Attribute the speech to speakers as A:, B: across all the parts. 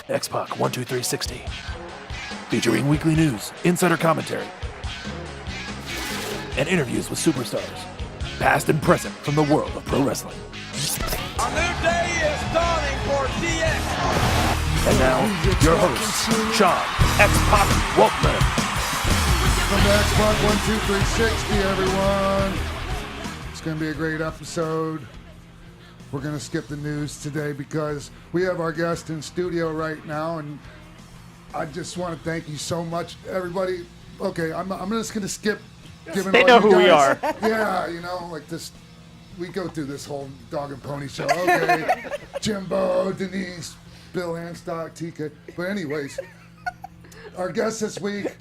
A: X-Pac 12360. Featuring weekly news, insider commentary, and interviews with superstars, past and present from the world of pro wrestling.
B: A new day is dawning for DX.
A: And now, your host, Sean X-Pac Waltman.
C: From the X-Pac 12360, everyone. It's going to be a great episode. We're going to skip the news today because we have our guest in studio right now, and I just want to thank you so much, everybody. Okay, I'm just going to skip giving
A: They
C: all
A: know
C: you
A: who
C: guys,
A: we are.
C: Yeah, you know, like this. We go through this whole dog and pony show. Okay, Jimbo, Denise, Bill Anstock, TK. But anyways, our guest this week,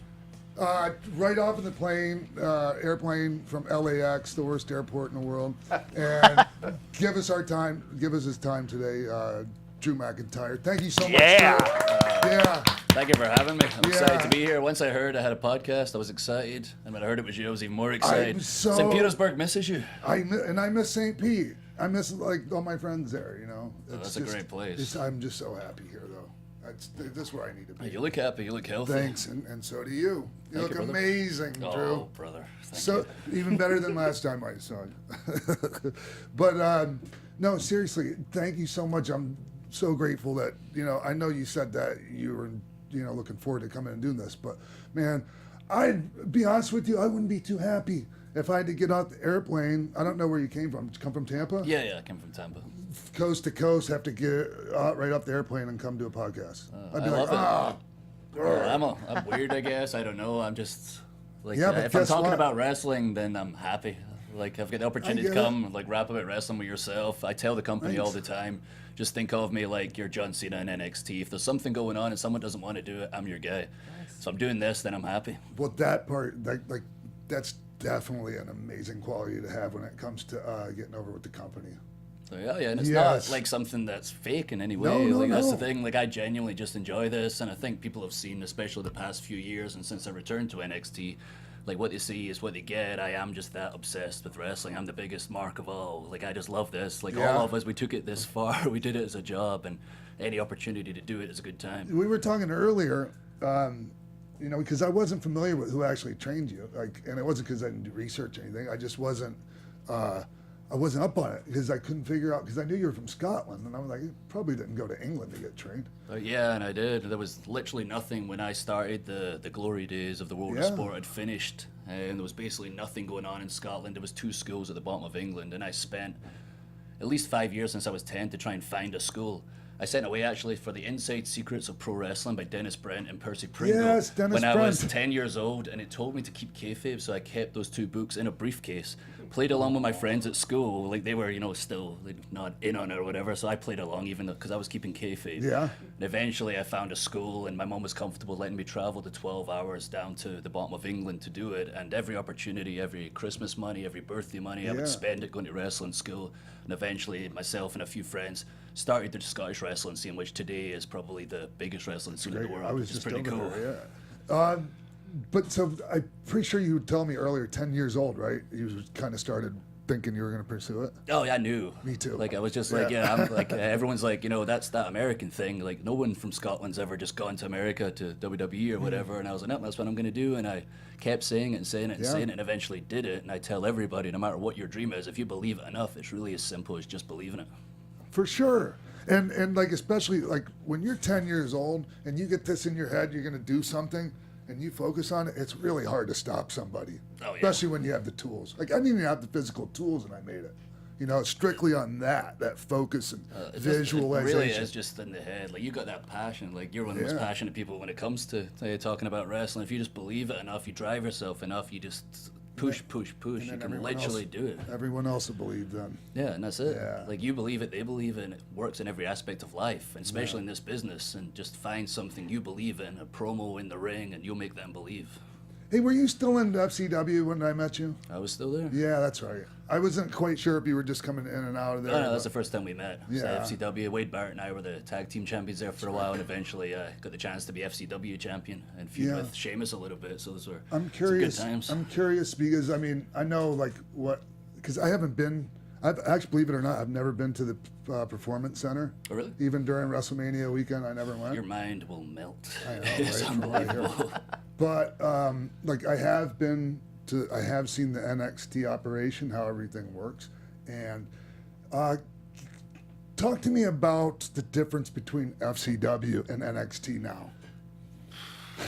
C: right off of the airplane from LAX, the worst airport in the world, and give us his time today, Drew McIntyre. Thank you so much. Yeah.
D: Thank you for having me. I'm excited to be here. Once I heard I had a podcast, I was excited. And when I heard it was you, I was even more excited. St. Petersburg misses you.
C: I miss St. Pete. I miss like all my friends there, you know.
D: That's a great place.
C: I'm just so happy here, though. This is where I need to be.
D: You look happy. You look healthy.
C: Thanks, and so do you. You look amazing, Drew.
D: Oh, brother. Thank you.
C: Even better than last time I saw you. But no, seriously, thank you so much. I'm so grateful that, you know, I know you said that you were, you know, looking forward to coming and doing this, but man, I'd be honest with you, I wouldn't be too happy if I had to get off the airplane. I don't know where you came from. Did you come from Tampa?
D: Yeah, I came from Tampa.
C: Coast to coast, have to get right off the airplane and come do a podcast. I'd be
D: love it. I'm weird, I guess. I don't know. I'm just like, if I'm talking about wrestling, then I'm happy. Like, I've got the opportunity to come, like, rap about wrestling with yourself. I tell the company all the time, just think of me like you're John Cena in NXT. If there's something going on and someone doesn't want to do it, I'm your guy. So I'm doing this, then I'm happy.
C: Well, that part, like that's definitely an amazing quality to have when it comes to getting over with the company.
D: So yeah, and it's not like something that's fake in any way.
C: No,
D: that's the thing. Like, I genuinely just enjoy this, and I think people have seen, especially the past few years and since I returned to NXT, like, what they see is what they get. I am just that obsessed with wrestling. I'm the biggest mark of all. Like, I just love this. Like, all of us, we took it this far. We did it as a job, and any opportunity to do it is a good time.
C: We were talking earlier, you know, because I wasn't familiar with who actually trained you. Like, and it wasn't because I didn't do research or anything. I just wasn't. I wasn't up on it because I couldn't figure out, because I knew you were from Scotland, and I was like, you probably didn't go to England to get trained.
D: Yeah, and I did. There was literally nothing when I started. The glory days of the world of sport had finished, and there was basically nothing going on in Scotland. There was 2 schools at the bottom of England, and I spent at least 5 years since I was 10 to try and find a school. I sent away, actually, for The Inside Secrets of Pro Wrestling by Dennis Brent and Percy Pringle.
C: Yes, Dennis
D: When
C: Brent.
D: I was 10 years old, and it told me to keep kayfabe, so I kept those 2 books in a briefcase. Played along with my friends at school. Like, they were, you know, still not in on it or whatever, so I played along even though, because I was keeping kayfabe.
C: Yeah.
D: And eventually I found a school, and my mom was comfortable letting me travel the 12 hours down to the bottom of England to do it. And every opportunity, every Christmas money, every birthday money, I would spend it going to wrestling school. And eventually myself and a few friends started the Scottish wrestling scene, which today is probably the biggest wrestling scene in the world.
C: I was
D: It's
C: just
D: pretty
C: over
D: cool.
C: there, but so I'm pretty sure you would tell me earlier, 10 years old, right? You kind of started thinking you were going to pursue it.
D: Oh, yeah, I knew.
C: Me too.
D: Like, I was just like, I'm like, everyone's like, you know, that's that American thing. Like, no one from Scotland's ever just gone to America to WWE or whatever. And I was like, no, that's what I'm going to do. And I kept saying it and saying it and saying it, and eventually did it. And I tell everybody, no matter what your dream is, if you believe it enough, it's really as simple as just believing it.
C: For sure. And like, especially like when you're 10 years old and you get this in your head, you're going to do something, and you focus on it, it's really hard to stop somebody.
D: Oh, yeah.
C: Especially when you have the tools. Like, I didn't even have the physical tools, and I made it. You know, strictly on that focus and visualization.
D: It really is just in the head. Like, you got that passion. Like, you're one of the most passionate people when it comes to talking about wrestling. If you just believe it enough, you drive yourself enough, you just push. You can literally do it.
C: Everyone else will believe then.
D: Yeah, and that's it.
C: Yeah.
D: Like, you believe it, they believe it, and it works in every aspect of life, and especially in this business. And just find something you believe in, a promo in the ring, and you'll make them believe.
C: Hey, were you still in FCW when I met you?
D: I was still there.
C: Yeah, that's right. I wasn't quite sure if you were just coming in and out of there.
D: No, that's the first time we met.
C: Yeah.
D: So FCW, Wade Barrett and I were the tag team champions there for a while, and eventually got the chance to be FCW champion and feud with Sheamus a little bit. So those were
C: I'm curious.
D: some good times.
C: I'm curious because, I mean, I know like because I I've actually, believe it or not, I've never been to the Performance Center.
D: Oh, really?
C: Even during WrestleMania weekend, I never went.
D: Your mind will melt.
C: I know,
D: It's
C: right, from right here.
D: unbelievable.
C: But like I have seen the NXT operation, how everything works, and talk to me about the difference between FCW and NXT now.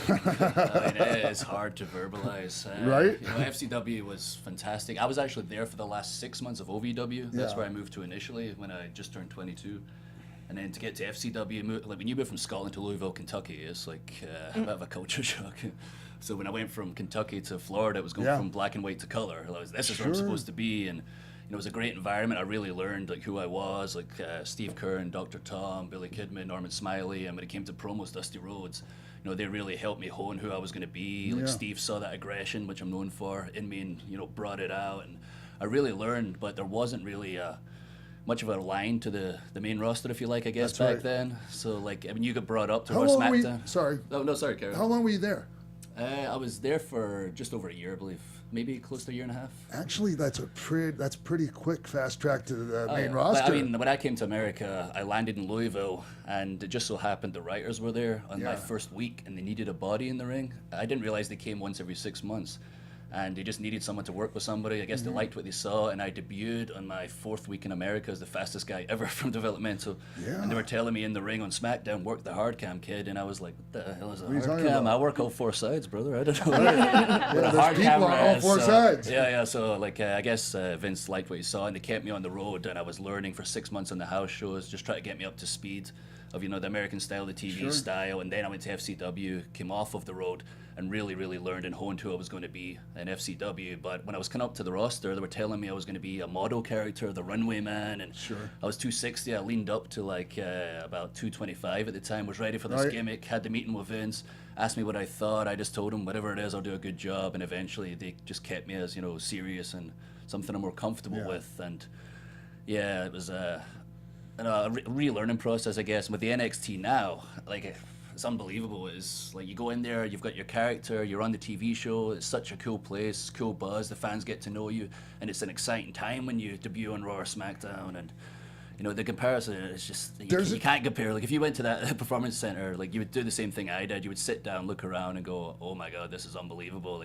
D: I mean, it's hard to verbalize.
C: Right?
D: You know, FCW was fantastic. I was actually there for the last 6 months of OVW. That's where I moved to initially when I just turned 22. And then to get to FCW, like when you move from Scotland to Louisville, Kentucky, it's like a bit of a culture shock. So when I went from Kentucky to Florida, it was going from black and white to color. This is where I'm supposed to be, and it was a great environment. I really learned like who I was, like Steve Kern, Dr. Tom, Billy Kidman, Norman Smiley, and when it came to promos, Dusty Rhodes. You know, they really helped me hone who I was going to be. Like Steve saw that aggression, which I'm known for, in me, and brought it out. And I really learned, but there wasn't really much of a line to the main roster, if you like, I guess, back then. So, like, I mean, you got brought up to
C: How
D: our
C: long were you,
D: SmackDown.
C: sorry.
D: No, sorry, Karen.
C: How long were you there?
D: I was there for just over a year, I believe. Maybe close to a year and a half.
C: Actually, that's pretty quick, fast track to the main
D: But,
C: roster.
D: I mean, when I came to America, I landed in Louisville, and it just so happened the writers were there on my first week, and they needed a body in the ring. I didn't realize they came once every 6 months, and they just needed someone to work with somebody. I guess they liked what they saw, and I debuted on my 4th week in America as the fastest guy ever from developmental.
C: Yeah.
D: And they were telling me in the ring on SmackDown, work the hard cam, kid, and I was like, what the hell is a
C: are you
D: hard
C: talking
D: cam?
C: about?
D: I work all 4 sides, brother. I don't know what a
C: there's
D: hard
C: people
D: camera
C: on all
D: is,
C: 4
D: so-
C: sides.
D: Yeah, so like I guess Vince liked what he saw, and they kept me on the road, and I was learning for 6 months on the house shows, just trying to get me up to speed of the American style, the TV style. And then I went to FCW, came off of the road, and really learned and honed who I was going to be in FCW. But when I was coming up to the roster, they were telling me I was going to be a model character, the runway man, and I was 260. I leaned up to like about 225 at the time, was ready for this gimmick, had the meeting with Vince, asked me what I thought. I just told him whatever it is, I'll do a good job, and eventually they just kept me as serious and something I'm more comfortable with. And yeah, it was a relearning process, I guess. And with the NXT now, like, it's unbelievable. It's like you go in there, you've got your character, you're on the TV show. It's such a cool place, cool buzz. The fans get to know you, and it's an exciting time when you debut on Raw or SmackDown. And the comparison is just you can't compare. Like if you went to that performance center, like you would do the same thing I did. You would sit down, look around, and go, "Oh my God, this is unbelievable!"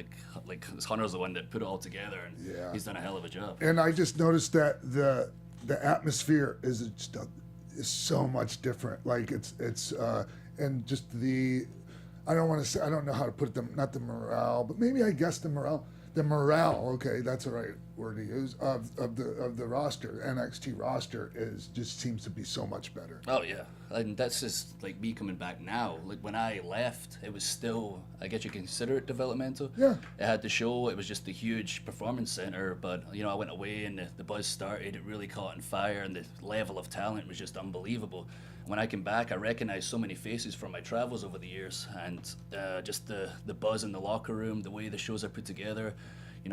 D: Like Hunter's the one that put it all together, and he's done a hell of a job.
C: And I just noticed that the atmosphere is so much different. Like it's and just I don't know how to put it, not the morale, but maybe I guess the morale, okay, that's the right word to use, of the roster, NXT roster just seems to be so much better.
D: Oh yeah, and that's just like me coming back now. Like when I left, it was still, I guess you consider it developmental.
C: Yeah.
D: It had the show, it was just a huge performance center, but I went away and the buzz started, it really caught on fire, and the level of talent was just unbelievable. When I came back, I recognized so many faces from my travels over the years, and just the buzz in the locker room, the way the shows are put together,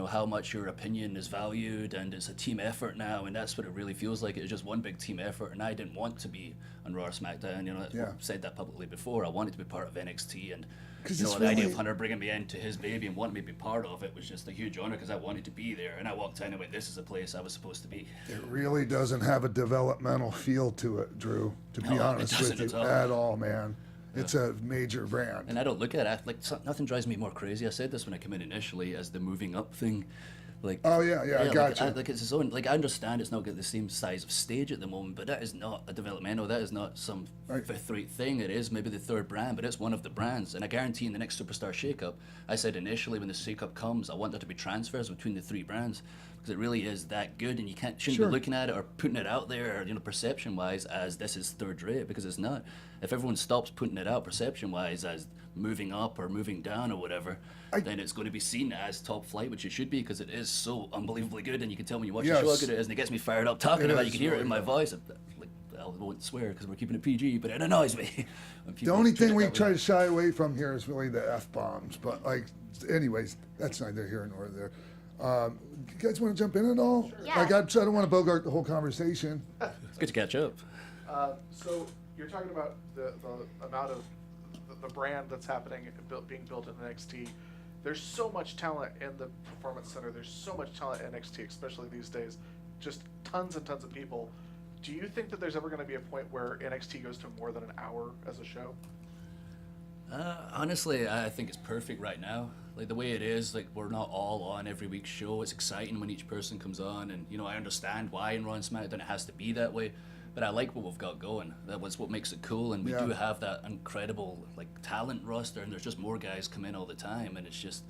D: how much your opinion is valued, and it's a team effort now, and that's what it really feels like. It's just one big team effort, and I didn't want to be on Raw or SmackDown. I've said that publicly before. I wanted to be part of NXT, and the idea of Hunter bringing me into his baby and wanting me to be part of it was just a huge honor, because I wanted to be there, and I walked in and went, this is a place I was supposed to be.
C: It really doesn't have a developmental feel to it, Drew, to be honest with you, at all, man. It's a major brand.
D: And I don't look at it, like, nothing drives me more crazy. I said this when I came in initially, as the moving up thing. Like,
C: oh yeah, I got you.
D: It's its own. Like, I understand it's not got the same size of stage at the moment, but that is not a developmental. That is not some fifth-rate thing. It is maybe the third brand, but it's one of the brands. And I guarantee in the next Superstar Shake-Up, I said initially when the Shake-Up comes, I want there to be transfers between the 3 brands, because it really is that good, and you shouldn't be looking at it or putting it out there, perception-wise, as this is third-rate, because it's not. If everyone stops putting it out perception-wise as moving up or moving down or whatever, then it's going to be seen as top flight, which it should be, because it is so unbelievably good, and you can tell when you watch the show how good it is, and it gets me fired up talking about it. You can hear it in my voice. I won't swear because we're keeping it PG, but it annoys me.
C: The only thing we try to shy away from here is really the F-bombs, but anyways, that's neither here nor there. You guys want to jump in at all?
E: Sure. Yeah.
C: I don't want to bogart the whole conversation.
D: It's good to catch up.
F: So you're talking about the amount of the brand that's happening, being built in NXT. There's so much talent in the Performance Center. There's so much talent in NXT, especially these days. just tons and tons of people. Do you think that there's ever going to be a point where NXT goes to more than an hour as a show?
D: Honestly, I think it's perfect right now. Like the way it is, like we're not all on every week's show. It's exciting when each person comes on, and I understand why in Raw and SmackDown it has to be that way. But I like what we've got going. That was what makes it cool, and we do have that incredible like talent roster, and there's just more guys come in all the time, and it's just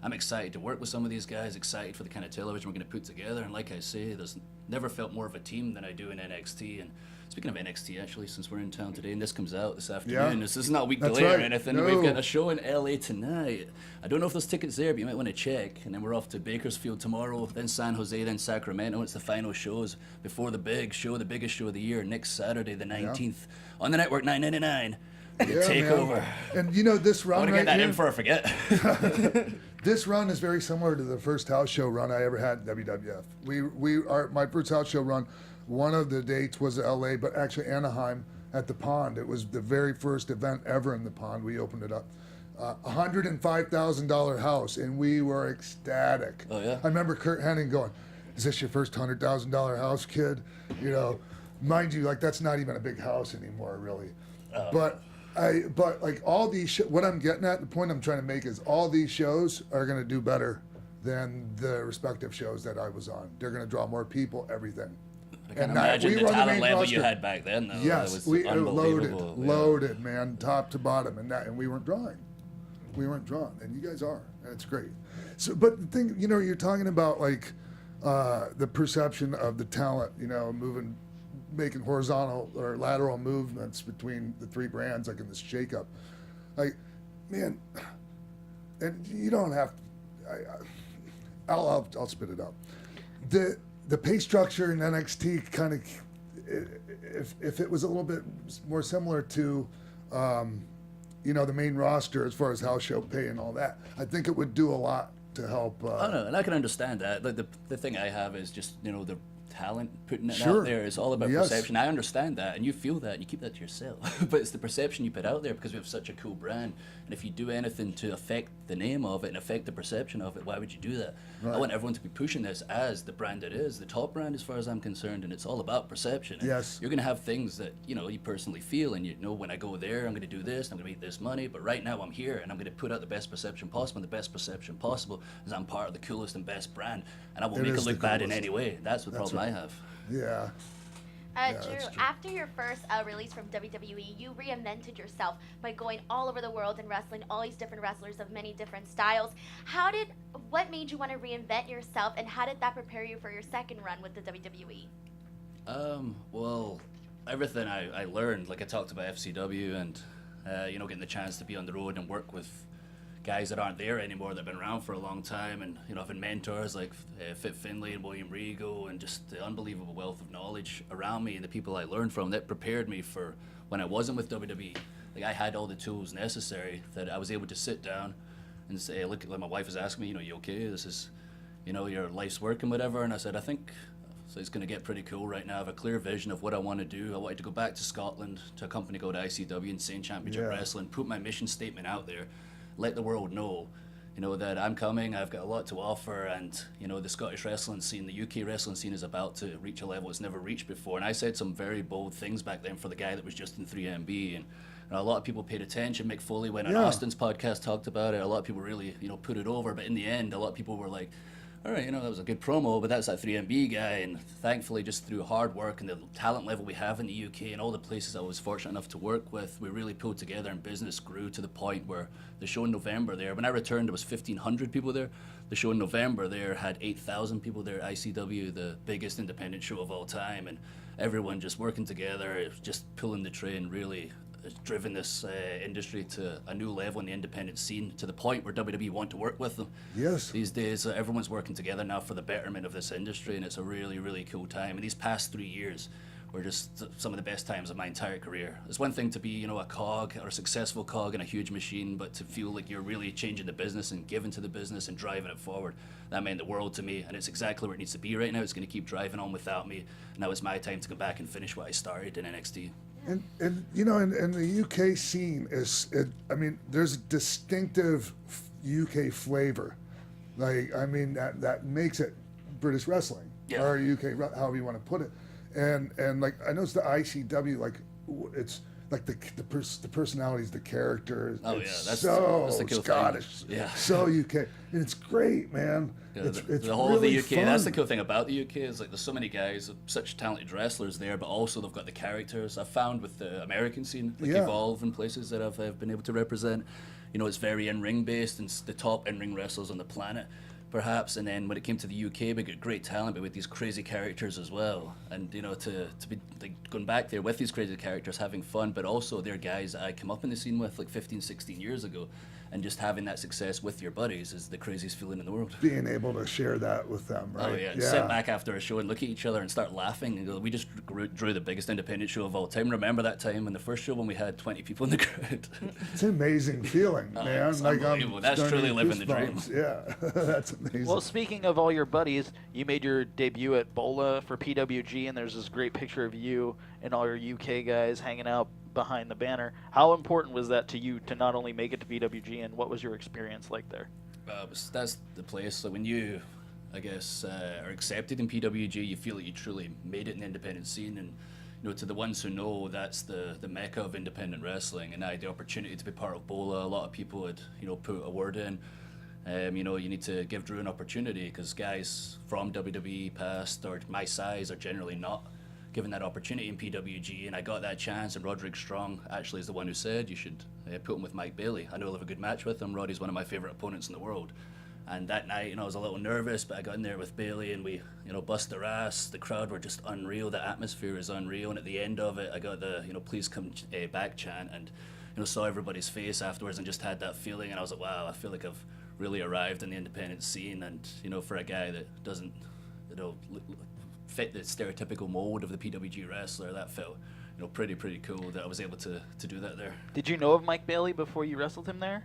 D: I'm excited to work with some of these guys. Excited for the kind of television we're going to put together, and like I say, there's never felt more of a team than I do in NXT. And speaking of NXT, actually, since we're in town today and this comes out this afternoon, this is not a week delay or anything.
C: No.
D: We've got a show in LA tonight. I don't know if there's tickets there, but you might want to check. And then we're off to Bakersfield tomorrow, then San Jose, then Sacramento. It's the final shows before the big show, the biggest show of the year, next Saturday, the 19th, on the network, $9.99. Takeover.
C: And this run
D: I want to
C: right
D: get that
C: here,
D: in before I forget.
C: this run is very similar to the first house show run I ever had in WWF. My first house show run, one of the dates was LA, but actually Anaheim at the Pond. It was the very first event ever in the Pond. We opened it up. $105,000 house, and we were ecstatic.
D: Oh, yeah?
C: I remember Kurt Hennig going, "Is this your first $100,000 house, kid?" Mind you, like that's not even a big house anymore, really. But like all these, what I'm getting at, the point I'm trying to make is all these shows are going to do better than the respective shows that I was on. They're going to draw more people, everything.
D: I can imagine the talent level you had back then, though.
C: Yes,
D: it was
C: we
D: unbelievable.
C: loaded, man, top to bottom, and we weren't drawing. We weren't drawn, and you guys are, and it's great. So, but the thing, you're talking about like the perception of the talent, making horizontal or lateral movements between the three brands, like in this shakeup. Like, man, and you don't have to. I'll spit it out. The pay structure in NXT kind of, if it was a little bit more similar to, the main roster as far as house show pay and all that, I think it would do a lot to help.
D: Oh no, and I can understand that. Like the thing I have is just the talent putting it
C: Sure.
D: out there. It's all about
C: Yes.
D: perception. I understand that, and you feel that, and you keep that to yourself. But it's the perception you put out there because we have such a cool brand. And if you do anything to affect the name of it and affect the perception of it, why would you do that?
C: Right.
D: I want everyone to be pushing this as the brand it is, the top brand as far as I'm concerned, and it's all about perception. And
C: Yes.
D: you're going to have things that you personally feel, and when I go there, I'm going to do this, I'm going to make this money. But right now I'm here, and I'm going to put out the best perception possible. And the best perception possible is I'm part of the coolest and best brand, and I won't make it
C: is
D: look
C: the
D: bad in
C: coolest.
D: any way. That's the problem
C: right.
D: I have.
C: Yeah.
E: Drew,
C: that's true.
E: after your first release from WWE, you reinvented yourself by going all over the world and wrestling all these different wrestlers of many different styles. What made you want to reinvent yourself, and how did that prepare you for your second run with the WWE?
D: Well, everything I learned, like I talked about FCW and, getting the chance to be on the road and work with guys that aren't there anymore that have been around for a long time, and having mentors like Fit Finlay and William Regal, and just the unbelievable wealth of knowledge around me and the people I learned from that prepared me for when I wasn't with WWE. Like I had all the tools necessary that I was able to sit down and say, look, like my wife was asking me, you okay? This is, your life's work and whatever. And I said, I think so it's going to get pretty cool right now. I have a clear vision of what I want to do. I wanted to go back to Scotland to a company called ICW, Insane Championship Wrestling, put my mission statement out there, let the world know, that I'm coming, I've got a lot to offer, and, the Scottish wrestling scene, the UK wrestling scene is about to reach a level it's never reached before. And I said some very bold things back then for the guy that was just in 3MB, and a lot of people paid attention. Mick Foley went on Austin's podcast, talked about it. A lot of people really, put it over, but in the end, a lot of people were like, all right, that was a good promo, but that's that 3MB guy. And thankfully, just through hard work and the talent level we have in the UK and all the places I was fortunate enough to work with, we really pulled together, and business grew to the point where the show in November there, when I returned, there was 1,500 people there. The show in November there had 8,000 people there at ICW, the biggest independent show of all time, and everyone just working together, just pulling the train, really has driven this industry to a new level in the independent scene, to the point where WWE want to work with them.
C: Yes.
D: These days, everyone's working together now for the betterment of this industry, and it's a really, really cool time. And these past 3 years were just some of the best times of my entire career. It's one thing to be, a cog or a successful cog in a huge machine, but to feel like you're really changing the business and giving to the business and driving it forward, that meant the world to me, and it's exactly where it needs to be right now. It's going to keep driving on without me. Now it's my time to come back and finish what I started in NXT.
C: And in the UK scene there's a distinctive UK flavor, that makes it British wrestling. or UK, however you want to put it. And like I noticed the ICW, like it's like the personalities, the characters.
D: Oh
C: it's
D: yeah, that's the cool
C: Scottish,
D: thing. Yeah,
C: so UK, and it's great, man.
D: Yeah,
C: it's
D: the whole
C: really
D: of the UK.
C: fun.
D: That's the cool thing about the UK is like there's so many guys, such talented wrestlers there, but also they've got the characters. I've found with the American scene, like Evolve and places that I've been able to represent. You know, it's very in-ring based, and it's the top in-ring wrestlers on the planet, perhaps. And then when it came to the UK, we got great talent, but with these crazy characters as well. And you know, to be like going back there with these crazy characters, having fun, but also they're guys that I come up in the scene with like 15, 16 years ago. And just having that success with your buddies is the craziest feeling in the world.
C: Being able to share that with them, right?
D: Oh yeah, and sit back after a show and look at each other and start laughing and go, we just drew the biggest independent show of all time. Remember that time in the first show when we had 20 people in the crowd?
C: It's an amazing feeling, man.
D: It's
C: like
D: unbelievable. That's truly living the dream.
C: Yeah, that's amazing.
G: Well, speaking of all your buddies, you made your debut at Bola for PWG, and there's this great picture of you and all your UK guys hanging out behind the banner. How important was that to you to not only make it to PWG, and what was your experience like there?
D: That's the place. So when you, I guess, are accepted in PWG, you feel like you truly made it in the independent scene. And you know, to the ones who know, that's the mecca of independent wrestling. And I had the opportunity to be part of Bola. A lot of people had, you know, put a word in. You know, you need to give Drew an opportunity because guys from WWE past or my size are generally not given that opportunity in PWG, and I got that chance, and Roderick Strong actually is the one who said you should put him with Mike Bailey. I know he'll have a good match with him. Roddy's one of my favorite opponents in the world. And that night, you know, I was a little nervous, but I got in there with Bailey and we, you know, bust their ass. The crowd were just unreal. The atmosphere is unreal. And at the end of it, I got the, you know, please come back chant, and, you know, saw everybody's face afterwards and just had that feeling. And I was like, wow, I feel like I've really arrived in the independent scene. And, you know, for a guy that doesn't, you know, fit the stereotypical mold of the PWG wrestler, that felt, you know, pretty cool that I was able to do that there.
G: Did you know of Mike Bailey before you wrestled him there?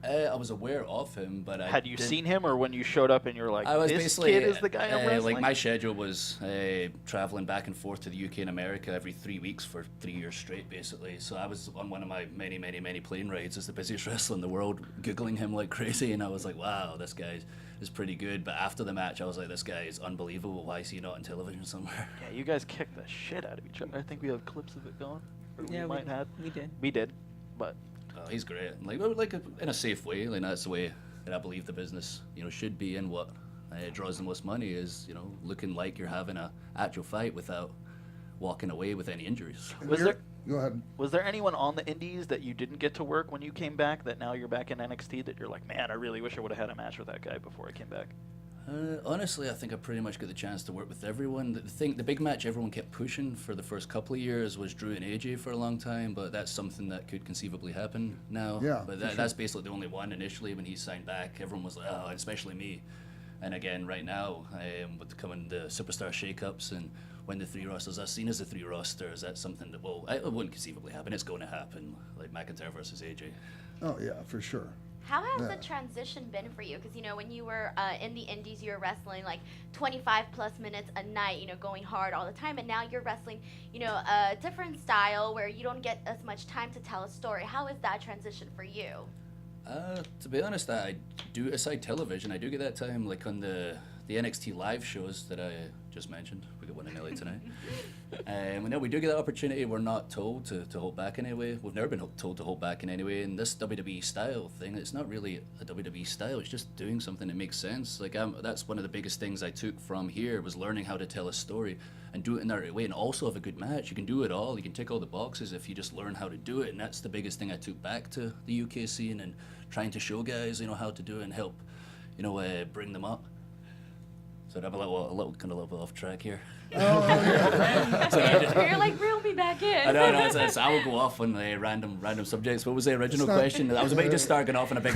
D: I was aware of him, but
G: had you seen him, or when you showed up and you were like, this kid is the guy I'm wrestling?
D: Like my schedule was traveling back and forth to the UK and America every 3 weeks for 3 years straight, basically. So I was on one of my many plane rides as the busiest wrestler in the world, Googling him like crazy, and I was like, wow, this guy is pretty good. But after the match, I was like, this guy is unbelievable. Why is he not on television somewhere?
G: Yeah, you guys kicked the shit out of each other. I think we have clips of it going. Or
H: yeah,
G: we did, but.
D: Oh, he's great. Like in a safe way. Like that's the way that I believe the business, you know, should be. And what draws the most money is, you know, looking like you're having a actual fight without walking away with any injuries.
C: Go ahead.
G: Was there anyone on the indies that you didn't get to work when you came back that now you're back in NXT that you're like, man, I really wish I would have had a match with that guy before I came back?
D: Honestly, I think I pretty much got the chance to work with everyone. The big match everyone kept pushing for the first couple of years was Drew and AJ for a long time, but that's something that could conceivably happen now.
C: Yeah,
D: but that's basically the only one initially when he signed back. Everyone was like, oh, especially me. And again, right now, with coming the superstar shake-ups and when the three rosters are seen as the three rosters, that's something that, well, it wouldn't conceivably happen. It's going to happen, like McIntyre versus AJ.
C: Oh, yeah, for sure.
E: How has the transition been for you? Because, you know, when you were in the indies, you were wrestling like 25 plus minutes a night, you know, going hard all the time. And now you're wrestling, you know, a different style where you don't get as much time to tell a story. How is that transition for you?
D: To be honest, I do, aside television, I do get that time, like on the NXT live shows that I just mentioned. We got one in LA tonight. We do get that opportunity. We're not told to hold back in any way. We've never been told to hold back in any way. And this WWE style thing, it's not really a WWE style. It's just doing something that makes sense. Like that's one of the biggest things I took from here was learning how to tell a story and do it in the right way, and also have a good match. You can do it all. You can tick all the boxes if you just learn how to do it. And that's the biggest thing I took back to the UK scene and trying to show guys, you know, how to do it and help, you know, bring them up. So I'm a little bit off track here.
C: Oh, yeah.
E: You're like, reel me back in.
D: I know, I will go off on random subjects. What was the original question? I was about to just start going off on a big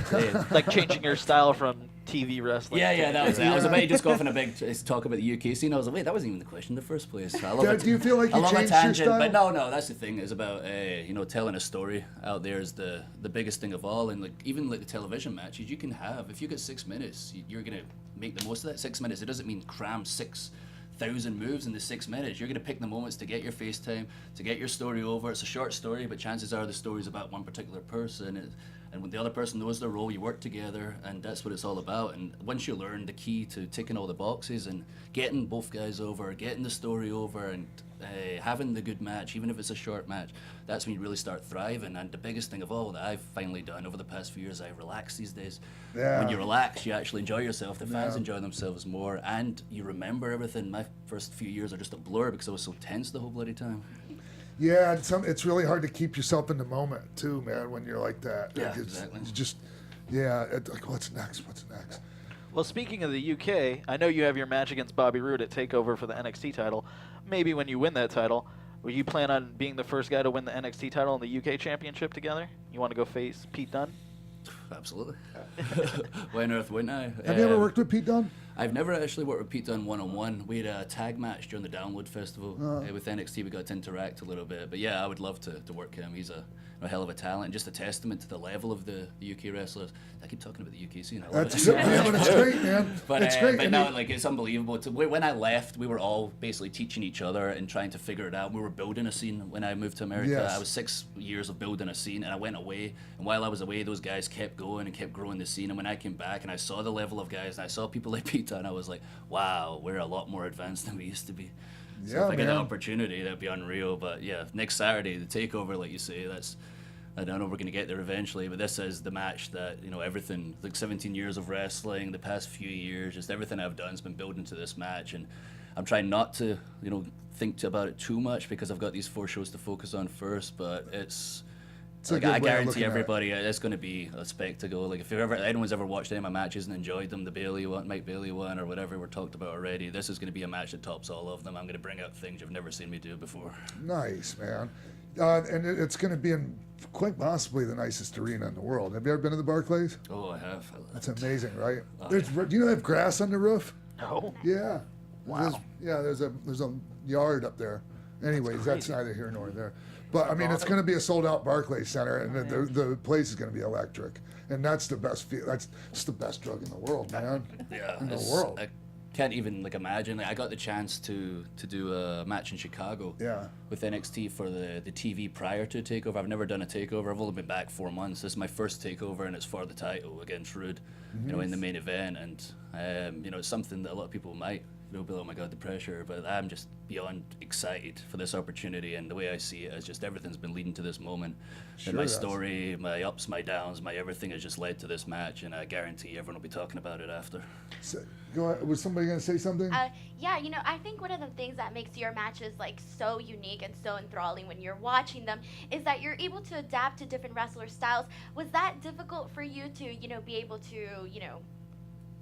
G: like changing your style from TV wrestling.
D: Yeah, that was it. I was about to just go off on a big talk about the UK scene. I was like, wait, that wasn't even the question in the first place. I love
C: Do you feel like you changed your style?
D: But no, that's the thing. It's about you know, telling a story out there is the biggest thing of all. And like even like the television matches you can have, if you get 6 minutes, you're gonna make the most of that 6 minutes. It doesn't mean cram 6 1,000 moves in the 6 minutes. You're going to pick the moments to get your face time, to get your story over. It's a short story, but chances are the story's about one particular person. And when the other person knows their role, you work together, and that's what it's all about. And once you learn the key to ticking all the boxes and getting both guys over, getting the story over, and having the good match, even if it's a short match, that's when you really start thriving. And the biggest thing of all that I've finally done over the past few years, I relax these days.
C: Yeah.
D: When you relax, you actually enjoy yourself. The fans enjoy themselves more, and you remember everything. My first few years are just a blur because I was so tense the whole bloody time.
C: Yeah, it's really hard to keep yourself in the moment too, man. When you're like that,
D: Yeah,
C: like
D: exactly.
C: It's just, it's like what's next? What's next?
G: Well, speaking of the UK, I know you have your match against Bobby Roode at TakeOver for the NXT title. Maybe when you win that title, will you plan on being the first guy to win the NXT title and the UK Championship together? You want to go face Pete Dunne?
D: Absolutely. Why on earth wouldn't I?
C: Have you ever worked with Pete Dunne?
D: I've never actually worked with Pete Dunne one-on-one. We had a tag match during the Download Festival with NXT. We got to interact a little bit. But yeah, I would love to work him. He's a hell of a talent, and just a testament to the level of the UK wrestlers. I keep talking about the UK scene. I love
C: That's
D: it.
C: yeah, but it's great, man.
D: But,
C: it's great.
D: but
C: And
D: no, like, it's unbelievable. When I left, we were all basically teaching each other and trying to figure it out. We were building a scene when I moved to America.
C: Yes.
D: I was 6 years of building a scene, and I went away. And while I was away, those guys kept going and kept growing the scene. And when I came back and I saw the level of guys, and I saw people like Pete Dunne, I was like, wow, we're a lot more advanced than we used to be. So
C: Yeah,
D: if I get
C: man.
D: the opportunity, that'd be unreal. But yeah, next Saturday, the TakeOver, like you say, I don't know if we're going to get there eventually, but this is the match that, everything, like 17 years of wrestling, the past few years, just everything I've done has been building to this match. And I'm trying not to, think about it too much because I've got these 4 shows to focus on first, but it's
C: a
D: like,
C: good
D: I
C: way of
D: guarantee
C: looking at it.
D: everybody it's going to be a spectacle. Like if anyone's ever watched any of my matches and enjoyed them, the Bailey one, Mike Bailey one, or whatever we're talked about already, this is going to be a match that tops all of them. I'm going to bring out things you've never seen me do before.
C: Nice, man. And it's going to be in quite possibly the nicest arena in the world. Have you ever been to the Barclays?
D: Oh, I have.
C: That's amazing, right?
D: Oh,
C: Do you know they have grass on the roof?
G: No.
C: Yeah.
G: Wow.
C: There's a yard up there. Anyways, that's neither here nor there. But I mean, it's going to be a sold-out Barclays Center, and the place is going to be electric. And that's the best feel. That's the best drug in the world, man.
D: Yeah,
C: in the world.
D: I can't even imagine. I got the chance to do a match in Chicago.
C: Yeah.
D: With NXT for the TV prior to TakeOver. I've never done a TakeOver. I've only been back 4 months. This is my first TakeOver, and it's for the title against Rude. In the main event, and it's something that a lot of people might be like, oh my god, the pressure. But I'm just beyond excited for this opportunity, and the way I see it is just everything's been leading to this moment.
C: Sure
D: And my
C: has.
D: story, my ups, my downs, my everything has just led to this match, and I guarantee everyone will be talking about it after.
C: So, go ahead. Was somebody going to say something?
E: Yeah, I think one of the things that makes your matches like so unique and so enthralling when you're watching them is that you're able to adapt to different wrestler styles. Was that difficult for you to, be able to,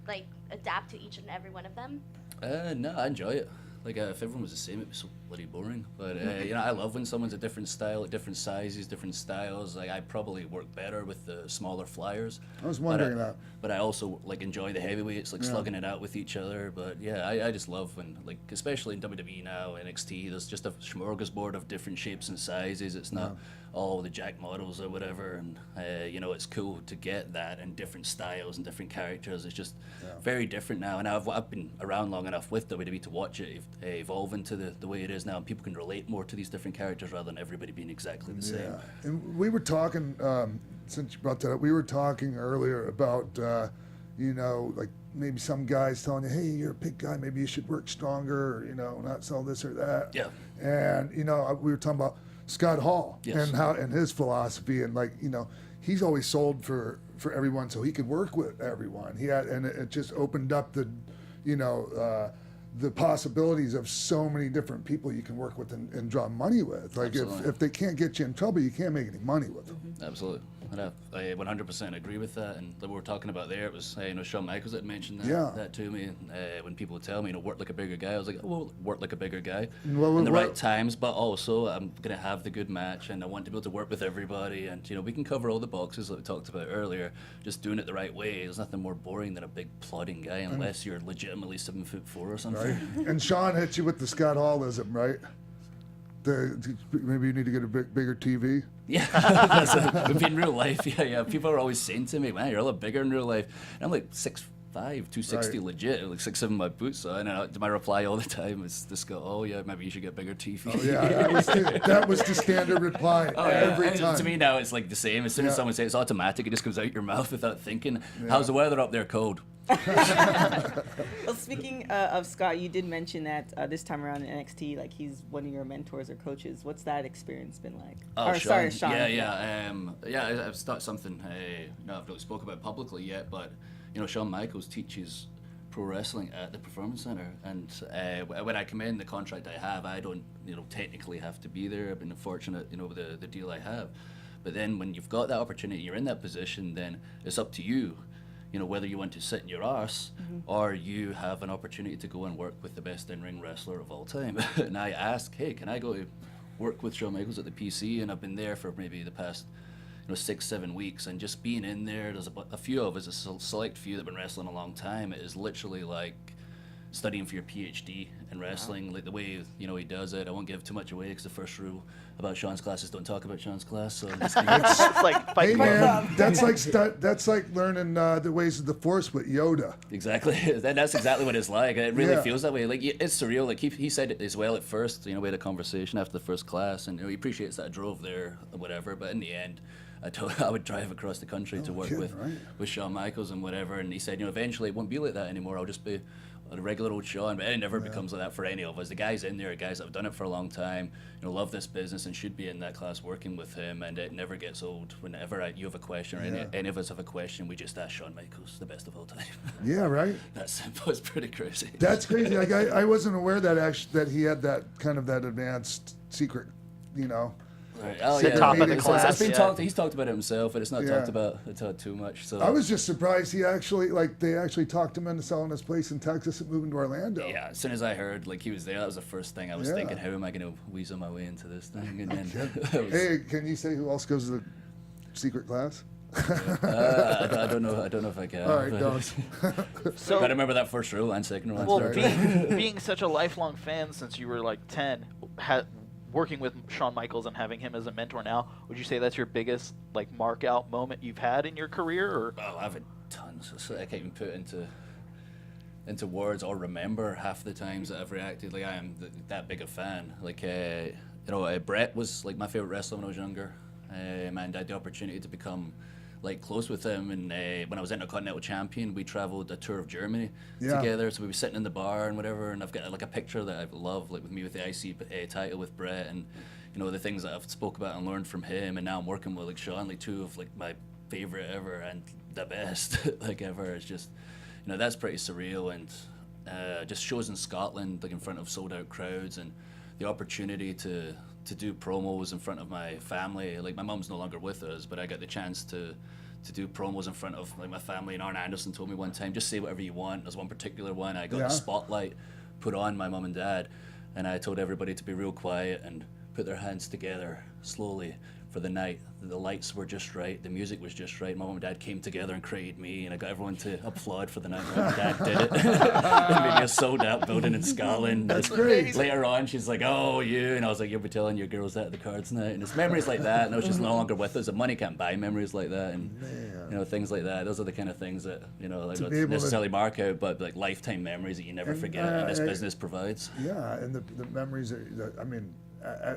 E: like adapt to each and every one of them?
D: No, I enjoy it. Like, if everyone was the same, it'd be so bloody boring. But, I love when someone's a different style, different sizes, different styles. Like, I probably work better with the smaller flyers.
C: I was wondering that.
D: But I also, enjoy the heavyweights, slugging it out with each other. But, yeah, I just love when, especially in WWE now, NXT, there's just a smorgasbord of different shapes and sizes. It's not all the jack models or whatever. And, it's cool to get that and different styles and different characters. It's just very different now. And I've been around long enough with WWE to watch it evolve into the way it is now, and people can relate more to these different characters rather than everybody being exactly the same.
C: Yeah, and we were talking, since you brought that up, we were talking earlier about, maybe some guys telling you, hey, you're a big guy, maybe you should work stronger, or, not sell this or that.
D: Yeah.
C: And, we were talking about Scott Hall
D: Yes.
C: and his philosophy, and he's always sold for everyone so he could work with everyone. And it just opened up the possibilities of so many different people you can work with and draw money with. Like if they can't get you in trouble, you can't make any money with them.
D: Absolutely. And I 100% agree with that. And what we were talking about there, it was, Shawn Michaels that mentioned that to me. When people tell me, work like a bigger guy, I was like, oh, well, work like a bigger guy in the right times, but also I'm going to have the good match, and I want to be able to work with everybody. And, we can cover all the boxes that we talked about earlier, just doing it the right way. There's nothing more boring than a big plodding guy, unless you're legitimately 7'4" or something.
C: Right. And Sean hit you with the Scott Hallism, right? Maybe you need to get a bigger TV.
D: Yeah, in real life, yeah. People are always saying to me, man, you're a lot bigger in real life. And I'm like 6'5", 260 legit, like 6'7" my boots. So, and my reply all the time is just go, oh yeah, maybe you should get bigger TV.
C: Oh yeah, that was the standard reply every time.
D: To me now it's like the same. As soon as someone says it's automatic, it just comes out your mouth without thinking. How's the weather up there? Cold.
H: Well, speaking of Scott, you did mention that this time around in NXT, like he's one of your mentors or coaches. What's that experience been like?
D: Oh, Sean.
H: Sean.
D: I've started something. I've not really spoke about publicly yet, but Shawn Michaels teaches pro wrestling at the Performance Center, and when I come in, the contract I have, I don't technically have to be there. I've been fortunate with the deal I have, but then when you've got that opportunity, you're in that position, then it's up to you. Whether you want to sit in your arse or you have an opportunity to go and work with the best in-ring wrestler of all time. And I asked, hey, can I go to work with Shawn Michaels at the PC? And I've been there for maybe the past 6-7 weeks, and just being in there, there's a few of us, a select few that have been wrestling a long time. It is literally like studying for your PhD in wrestling, like the way he does it. I won't give too much away because the first rule about Sean's class is don't talk about Sean's class. So
G: It's like
C: hey man, that's like learning the ways of the Force with Yoda.
D: Exactly, that's exactly what it's like. It really feels that way. Like it's surreal. Like he said it as well at first. We had a conversation after the first class, and he appreciates that I drove there or whatever. But in the end, I would drive across the country to work with Shawn Michaels and whatever. And he said, eventually it won't be like that anymore. I'll just be a regular old Shawn, but it never becomes like that for any of us. The guys in there, guys that have done it for a long time, love this business and should be in that class working with him, and it never gets old. Whenever you have a question or any of us have a question, we just ask Shawn Michaels, the best of all time.
C: Yeah, right.
D: That's simple. It's pretty crazy.
C: That's crazy. Like I wasn't aware that he had that kind of that advanced secret,
D: Right. Oh,
G: the top of the class.
D: It's been he's talked about it himself, but it's not talked about too much. So
C: I was just surprised they actually talked him into selling his place in Texas and moving to Orlando.
D: Yeah, as soon as I heard he was there, that was the first thing I was thinking. How am I going to weasel my way into this thing? And then
C: Hey, can you say who else goes to the secret class?
D: I don't know if I can.
C: All right, don't.
G: So,
D: gotta remember that first rule and second rule.
G: well, being such a lifelong fan since you were like 10, working with Shawn Michaels and having him as a mentor now, would you say that's your biggest mark out moment you've had in your career? Or
D: I've had tons. So I can't even put into words or remember half the times that I've reacted. I am that big a fan. Brett was my favorite wrestler when I was younger, and I had the opportunity to become close with him, and when I was Intercontinental Champion, we traveled a tour of Germany together, so we were sitting in the bar and whatever, and I've got a picture that I love, with me with the IC title with Brett, and the things that I've spoke about and learned from him, and now I'm working with Shawn, two of my favorite ever and the best ever. It's just that's pretty surreal, and just shows in Scotland in front of sold out crowds, and the opportunity to do promos in front of my family. My mom's no longer with us, but I got the chance to do promos in front of my family. And Arn Anderson told me one time, just say whatever you want. There's one particular one, I got the spotlight put on my mom and dad, and I told everybody to be real quiet and put their hands together slowly for the night. The lights were just right, the music was just right. My mom and dad came together and created me, and I got everyone to applaud for the night. My mom and dad did it. Maybe a sold out building in Scotland.
C: That's great.
D: Later on, she's like, oh, you. And I was like, you'll be telling your girls that at the cards night. And it's memories like that. And she's no longer with us. And money can't buy memories like that. And, things like that. Those are the kind of things that, not necessarily mark out, but lifetime memories that you never forget and this business provides.
C: Yeah, and the memories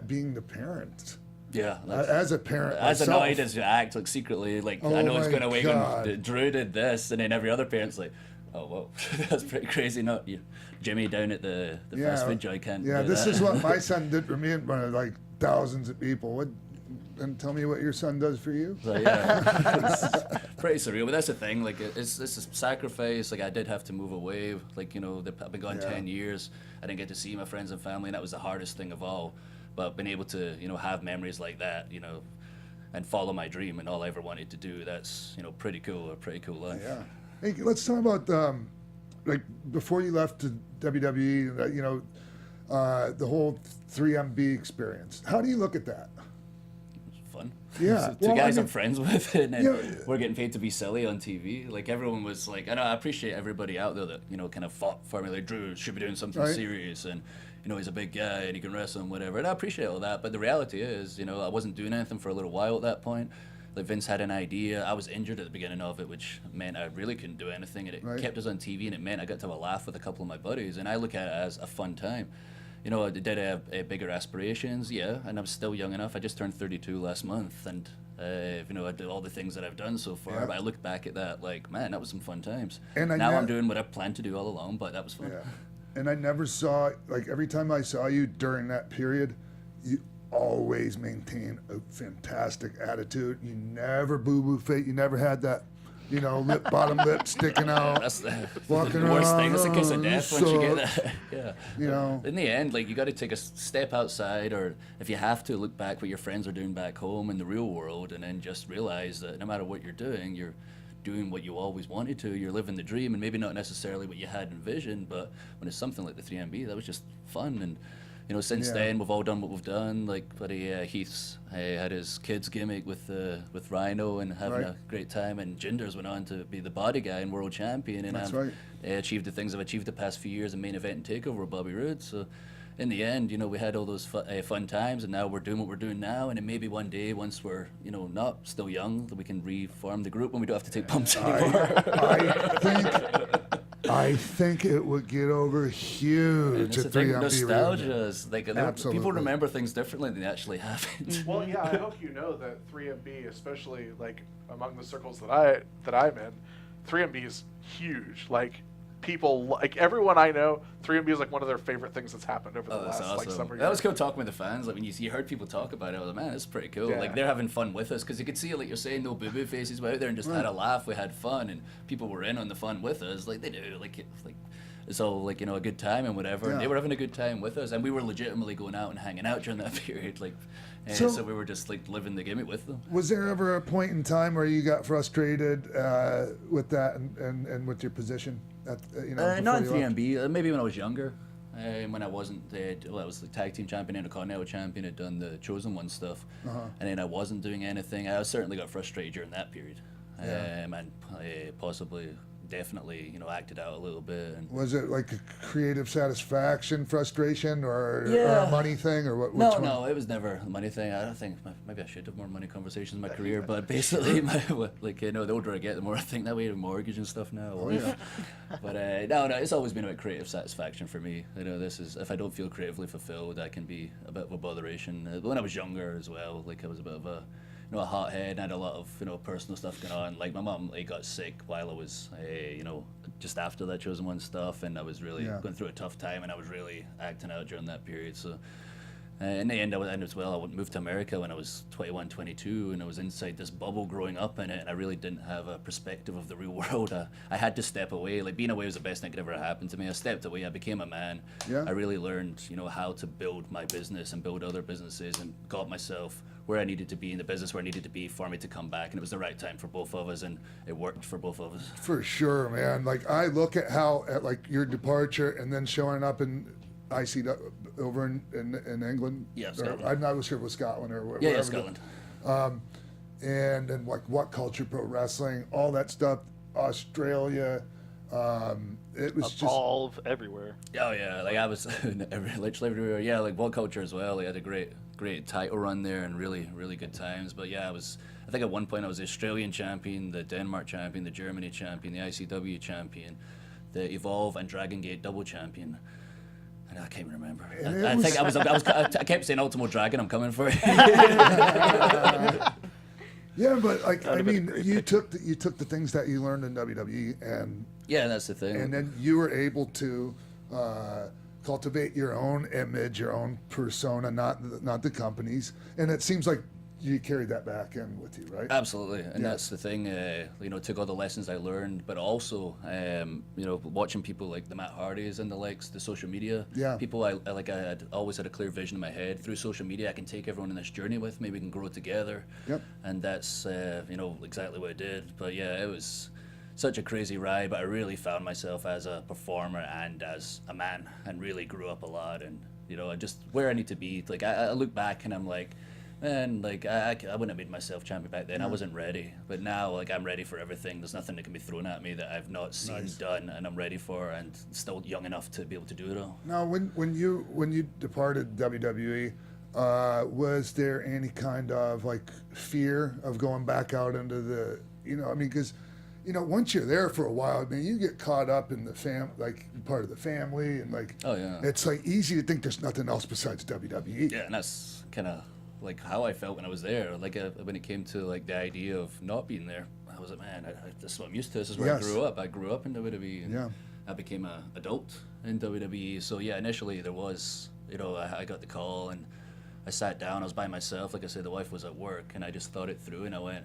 C: being the parent.
D: Yeah,
C: as a parent,
D: as
C: myself,
D: annoyed as you act, secretly, I know it's going to wake and Drew did this, and then every other parent's like, oh, whoa, that's pretty crazy. Not you, Jimmy down at the fast food joint can't.
C: Yeah,
D: do
C: this
D: that.
C: is what my son did for me in front of thousands of people. And tell me what your son does for you.
D: So, it's pretty surreal, but that's the thing. It's a sacrifice. I did have to move away. I've been gone 10 years. I didn't get to see my friends and family, and that was the hardest thing of all. But being able to, have memories like that, and follow my dream and all I ever wanted to do, that's, pretty cool. A pretty cool life.
C: Yeah. Hey, let's talk about before you left to WWE, the whole 3MB experience. How do you look at that?
D: Fun.
C: Yeah.
D: Two guys I'm friends with, and then we're getting paid to be silly on TV. Everyone was I know I appreciate everybody out there that kind of fought for me. Drew should be doing something serious, and he's a big guy and he can wrestle and whatever. And I appreciate all that, but the reality is, I wasn't doing anything for a little while at that point. like Vince had an idea. I was injured at the beginning of it, which meant I really couldn't do anything, and it kept us on TV, and it meant I got to have a laugh with a couple of my buddies, and I look at it as a fun time. You know, did I have bigger aspirations? Yeah, and I'm still young enough. I just turned 32 last month, and you know, I did all the things that I've done so far. But I look back at that like, man, that was some fun times. And now I'm doing what I've planned to do all along, but that was fun.
C: Yeah. And I never saw, like, every time I saw you during that period, you always maintained a fantastic attitude. You never boo-boo face. You never had that, you know, bottom lip sticking out.
D: That's the
C: walking
D: worst
C: around,
D: thing. That's a kiss of death once you get that. Yeah.
C: You know.
D: In the end, like, you got to take a step outside, or if you have to, look back what your friends are doing back home in the real world, and then just realize that no matter what you're doing doing what you always wanted to. You're living the dream, and maybe not necessarily what you had envisioned, but when it's something like the 3MB, that was just fun. And you know, since then we've all done what we've done. Like buddy Heath's had his kids gimmick with Rhino and having a great time, and Jinders went on to be the body guy and world champion, and achieved the things I've achieved the past few years in main event and takeover with Bobby Roode. So in the end, you know, we had all those fun times, and now we're doing what we're doing now, and then maybe one day, once we're, you know, not still young, that we can reform the group when we don't have to take pumps anymore.
C: I think it would get over huge at 3MB.
D: Nostalgia is like, people remember things differently than they actually happened.
F: Well, yeah, I hope you know that 3MB, especially like among the circles that I'm in, 3MB is huge. Like, people, like everyone I know, 3MB is like one of their favorite things that's happened over the last like summer years.
D: That was cool talking with the fans. Like when you heard people talk about it, I was like, man, this is pretty cool. Like they're having fun with us, because you could see, like you're saying, no boo-boo faces. We're out there and just had a laugh. We had fun, and people were in on the fun with us. Like they do. Like it's all like, you know, a good time and whatever. And they were having a good time with us, and we were legitimately going out and hanging out during that period. Like, so we were just like living the gimmick with them.
C: Was there ever a point in time where you got frustrated with that and with your position? You know,
D: not in 3MB. Maybe when I was younger, when I wasn't. I was the tag team champion and a Continental champion. Had done the Chosen One stuff, and then I wasn't doing anything. I certainly got frustrated during that period, and possibly. Definitely, you know, acted out a little bit. And
C: was it like a creative satisfaction, frustration, or a money thing, or what?
D: No, it was never a money thing. I don't think maybe I should have more money conversations in my career, but basically, like, you know, the older I get, the more I think that way. The mortgage and stuff now. But no, it's always been about creative satisfaction for me. You know, this is, if I don't feel creatively fulfilled, that can be a bit of a botheration. When I was younger as well, like I was a bit of a, you know, a hothead, and I had a lot of, you know, personal stuff going on. Like my mum got sick while I was, you know, just after that Chosen One stuff, and I was really going through a tough time, and I was really acting out during that period. So in the end, I moved to America when I was 21, 22, and I was inside this bubble growing up in it, and I really didn't have a perspective of the real world. I had to step away. Like, being away was the best thing that could ever happen to me. I stepped away. I became a man. I really learned, you know, how to build my business and build other businesses, and got myself where I needed to be in the business, where I needed to be for me to come back, and it was the right time for both of us, and it worked for both of us.
C: For sure, man. Like, I look at how, like, your departure and then showing up in IC over in England.
D: Yeah, Scotland.
C: I'm not sure it was Scotland or wherever.
D: Yeah, Scotland.
C: And like What Culture Pro Wrestling, all that stuff, Australia. It was
G: Evolve everywhere.
D: Oh yeah, like I was literally everywhere. Yeah, like What Culture as well. I had a great title run there, and really good times. But yeah, I think at one point I was the Australian champion, the Denmark champion, the Germany champion, the ICW champion, the Evolve and Dragon Gate double champion. I can't remember. I kept saying Ultimo Dragon, I'm coming for it.
C: Yeah, but like, I mean, you took the things that you learned in WWE, and
D: that's the thing.
C: And then you were able to cultivate your own image, your own persona, not the company's. And it seems like you carried that back in with you, right?
D: Absolutely, and that's the thing. You know, took all the lessons I learned, but also, you know, watching people like the Matt Hardys and the likes, the social media people. I had always had a clear vision in my head. Through social media, I can take everyone on this journey with me. We can grow together. And that's you know, exactly what I did. But yeah, it was such a crazy ride. But I really found myself as a performer and as a man, and really grew up a lot. And you know, I just where I need to be. Like I look back and I'm like, man, like I wouldn't have made myself champion back then. I wasn't ready, but now, like, I'm ready for everything. There's nothing that can be thrown at me that I've not seen done, and I'm ready for, and still young enough to be able to do it all.
C: Now, when you departed WWE, Was there any kind of like fear of going back out into the, I mean, because, once you're there for a while, I mean, you get caught up in the like part of the family, and like,
D: oh yeah,
C: it's like easy to think there's nothing else besides WWE.
D: Yeah, and that's kind of like how I felt when I was there. Like when it came to like the idea of not being there, I was like, man, this is what I'm used to. This is where I grew up. I grew up in WWE, and I became an adult in WWE. So yeah, initially there was, I got the call and I sat down. I was by myself. Like I said, the wife was at work, and I just thought it through, and I went,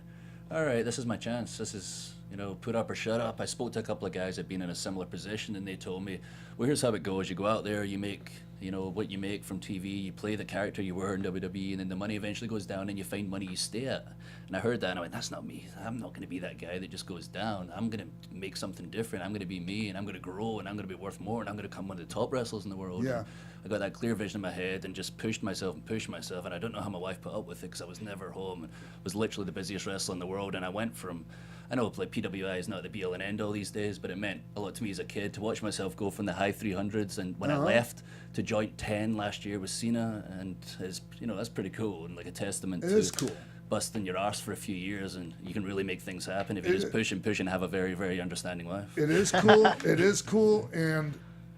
D: all right, this is my chance. This is, put up or shut up. I spoke to a couple of guys that had been in a similar position, and they told me, well, here's how it goes. You go out there, you make, what you make from TV, you play the character you were in WWE, and then the money eventually goes down, and you find money you stay at. And I heard that, and I went, that's not me. I'm not going to be that guy that just goes down. I'm going to make something different. I'm going to be me, and I'm going to grow, and I'm going to be worth more, and I'm going to become one of the top wrestlers in the world.
C: Yeah.
D: And I got that clear vision in my head and just pushed myself, and I don't know how my wife put up with it, because I was never home and was literally the busiest wrestler in the world. And I went from, I know like PWI is not the be all and end all these days, but it meant a lot to me as a kid to watch myself go from the high 300s, and when I left to joint 10 last year with Cena, and that's pretty cool, and like a testament to busting your arse for a few years, and you can really make things happen if you just push and have a very, very understanding wife.
C: It is cool. It is cool, and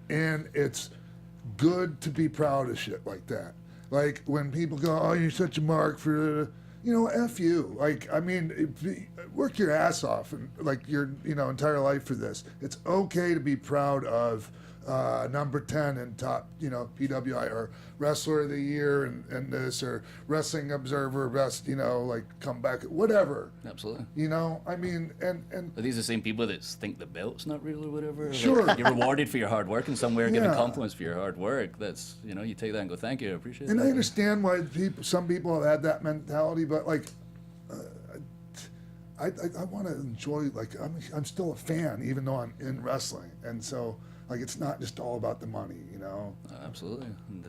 C: it's good to be proud of shit like that. Like when people go, oh, you're such a mark for, F you. Like, I mean, work your ass off and like your, entire life for this. It's okay to be proud of number 10 in top, PWI, or Wrestler of the Year and this, or Wrestling Observer Best, like comeback, whatever.
D: Absolutely.
C: I mean, and
D: Are these the same people that think the belt's not real or whatever?
C: Sure.
D: Like, you're rewarded for your hard work in somewhere, giving compliments for your hard work. That's, you take that and go, thank you, I appreciate it.
C: And I understand why some people have had that mentality, but like, I want to enjoy, like, I'm still a fan, even though I'm in wrestling. And so, like, it's not just all about the money,
D: Absolutely. And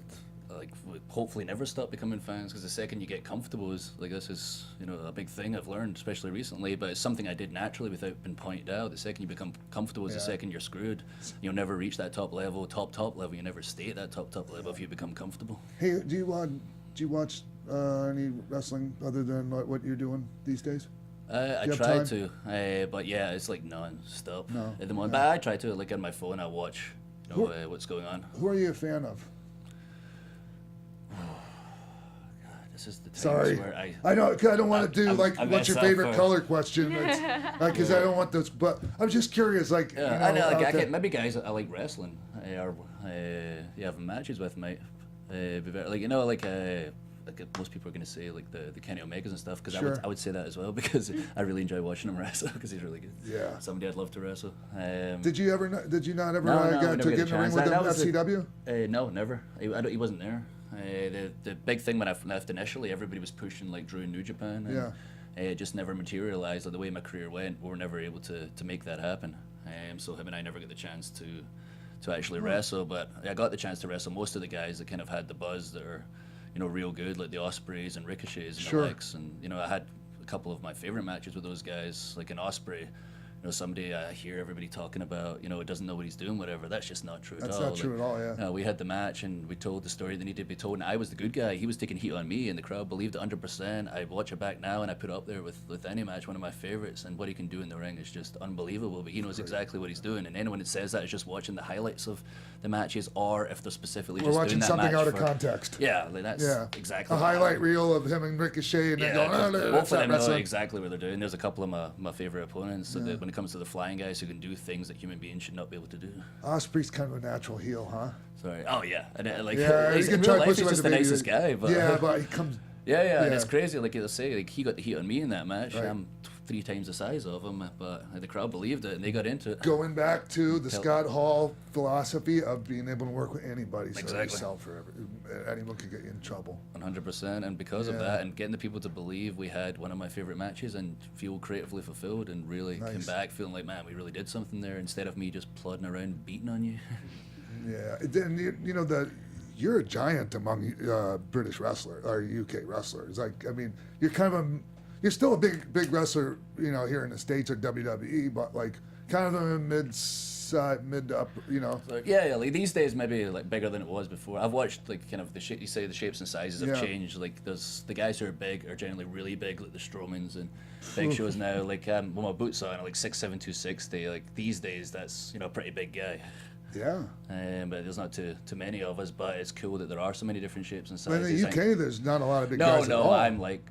D: like, we hopefully never stop becoming fans, because the second you get comfortable is, like, this is, a big thing I've learned, especially recently, but it's something I did naturally without being pointed out. The second you become comfortable is the second you're screwed. You'll never reach that top level. You never stay at that top level if you become comfortable.
C: Hey, do you watch any wrestling other than what you're doing these days?
D: I try to, but yeah, it's like non-stop at the moment. But I try to, like, on my phone, I watch, what's going on.
C: Who are you a fan of?
D: This is the time
C: Sorry,
D: where
C: I know, 'cause I don't want to do like what's your favorite color question, because I don't want those. But I'm just curious, like,
D: I know, like, I get maybe guys I like wrestling, or having matches with, mate. Like most people are gonna say, like the Kenny Omegas and stuff, because I would say that as well, because I really enjoy watching him wrestle, because he's really good.
C: Yeah.
D: Somebody I'd love to wrestle.
C: Did you not ever get to get in the ring with him at FCW?
D: No, never. He wasn't there. The big thing when I left initially, everybody was pushing like Drew in New Japan. And, it just never materialized. Like, the way my career went, we were never able to make that happen. So him and I never got the chance to actually wrestle. But I got the chance to wrestle most of the guys that kind of had the buzz that are, real good, like the Ospreys and Ricochets and the likes. And I had a couple of my favorite matches with those guys, like an Osprey. Someday I hear everybody talking about, doesn't know what he's doing, whatever. That's just not true at all.
C: That's not true at all, yeah.
D: We had the match, and we told the story that needed to be told, and I was the good guy. He was taking heat on me, and the crowd believed it 100%. I watch it back now, and I put it up there with any match, one of my favorites, and what he can do in the ring is just unbelievable. But he knows exactly what he's doing, and anyone that says that is just watching the highlights of the matches, or if they're specifically just
C: watching
D: doing that
C: something
D: match
C: out of context.
D: Yeah, like that's exactly
C: a highlight reel of him and Ricochet, and then going,
D: both of them know exactly what they're doing. There's a couple of my favorite opponents that when it comes to the flying guys who can do things that human beings should not be able to do.
C: Osprey's kind of a natural heel, huh?
D: Sorry. Oh yeah, and
C: he's
D: in real life, he's just the nicest guy. But
C: but he comes.
D: Yeah, and it's crazy. Like you'll say, like he got the heat on me in that match. Right. I'm 3 times the size of him, but the crowd believed it and they got into it.
C: Going back to the Scott Hall philosophy of being able to work with anybody,
D: exactly.
C: Anyone could get you in trouble.
D: 100%, and because of that, and getting the people to believe we had one of my favorite matches and feel creatively fulfilled, and really came back feeling like, man, we really did something there, instead of me just plodding around beating on you.
C: Yeah, then you're a giant among British wrestlers or UK wrestlers. Like, I mean, you're still a big wrestler, here in the States or WWE, but like kind of a mid to up, you know.
D: So, yeah, like these days maybe like bigger than it was before. I've watched like kind of you say the shapes and sizes have changed. Like there's the guys who are big are generally really big, like the Strowmans and Big Show's now. Like when my boots on, like 6'7", 260. Like these days, that's a pretty big guy.
C: Yeah.
D: But there's not too many of us. But it's cool that there are so many different shapes and
C: But
D: sizes.
C: in the UK, there's not a lot of big guys at all.
D: I'm like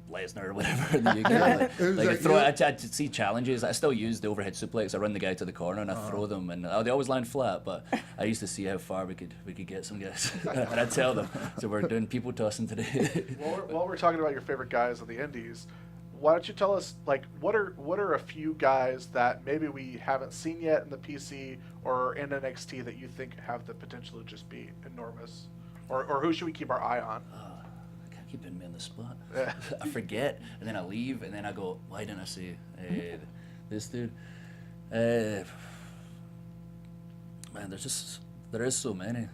D: Lesnar or whatever in the UK. I'd see challenges. I still use the overhead suplex. I run the guy to the corner and I throw them, and they always land flat. But I used to see how far we could get some guys, and I'd tell them. So we're doing people tossing today.
F: While we're talking about your favorite guys of the Indies, why don't you tell us like what are a few guys that maybe we haven't seen yet in the PC or in NXT that you think have the potential to just be enormous, or who should we keep our eye on?
D: Keep putting me on the spot.
F: Yeah.
D: I forget, and then I leave, and then I go, why didn't I say this dude? Man, there is so many.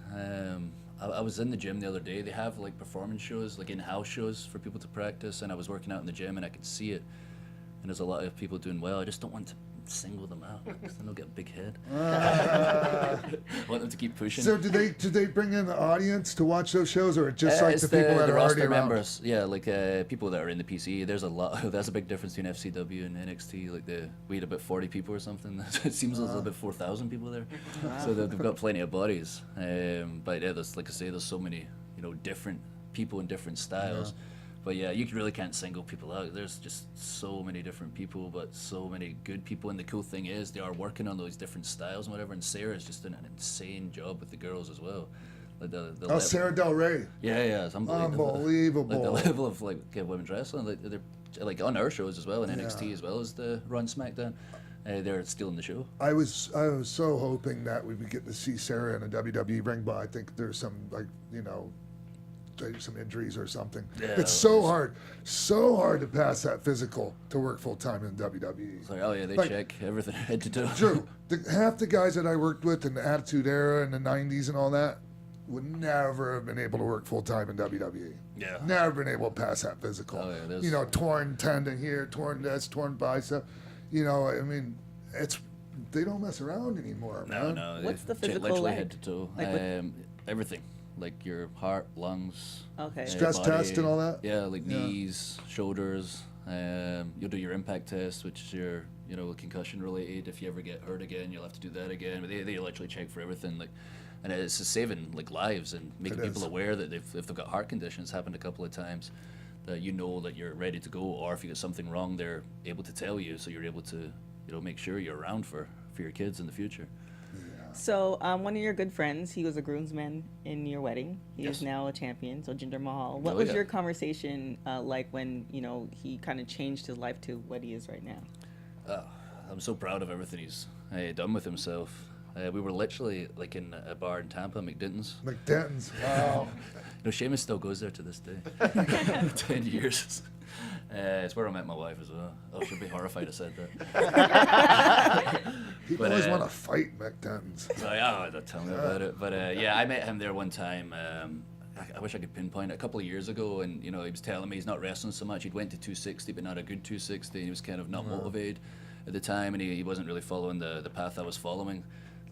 D: I was in the gym the other day. They have like performance shows, like in-house shows for people to practice, and I was working out in the gym, and I could see it. And there's a lot of people doing well. I just don't want to single them out because then they'll get a big head. I want them to keep pushing.
C: So do they bring in the audience to watch those shows, or just like the people that are already around?
D: Members, yeah, like people that are in the PC. There's a lot. That's a big difference between FCW and NXT. Like we had about 40 people or something. It seems there's about 4,000 people there. So they've got plenty of bodies. But yeah, there's, like I say, there's so many different people in different styles. But yeah, you really can't single people out. There's just so many different people, but so many good people. And the cool thing is they are working on those different styles and whatever. And Sarah's just doing an insane job with the girls as well. Like the
C: Sarah Del Rey.
D: Yeah, it's unbelievable.
C: Unbelievable.
D: Like the level of women's wrestling, they're like on our shows as well, and NXT as well as the Raw SmackDown. They're stealing the show. I was
C: so hoping that we would get to see Sarah in a WWE ring, but I think there's some some injuries or something. Yeah, it's so hard to pass that physical to work full time in WWE.
D: It's like, they check everything head to toe.
C: True. Half the guys that I worked with in the Attitude Era in the 90s and all that would never have been able to work full time in WWE.
D: Yeah.
C: Never been able to pass that physical.
D: Oh, yeah,
C: torn tendon here, torn this, torn bicep. They don't mess around anymore, man.
D: No.
H: What's the physical
D: literally
H: like?
D: Head to toe. Everything. Like your heart, lungs.
H: Okay.
C: Stress
D: body,
C: test and all that?
D: Yeah, knees, shoulders. You'll do your impact test, which is your, concussion related. If you ever get hurt again, you'll have to do that again. But they literally check for everything. And it's saving lives and making people aware that if they've got heart conditions, happened a couple of times, that that you're ready to go, or if you get something wrong, they're able to tell you, so you're able to make sure you're around for your kids in the future.
H: So one of your good friends, he was a groomsman in your wedding. He is now a champion, so Jinder Mahal. What was your conversation like when he kind of changed his life to what he is right now?
D: I'm so proud of everything he's done with himself. We were literally in a bar in Tampa, McDenton's.
C: Wow.
D: Sheamus still goes there to this day. 10 years. It's where I met my wife as well. Oh, she'll be horrified I said that.
C: People always want to fight McDonald's.
D: Don't tell me about it. But I met him there one time. I wish I could pinpoint it. A couple of years ago, and he was telling me he's not wrestling so much. He'd went to 260, but not a good 260. And he was kind of not motivated at the time, and he wasn't really following the path I was following.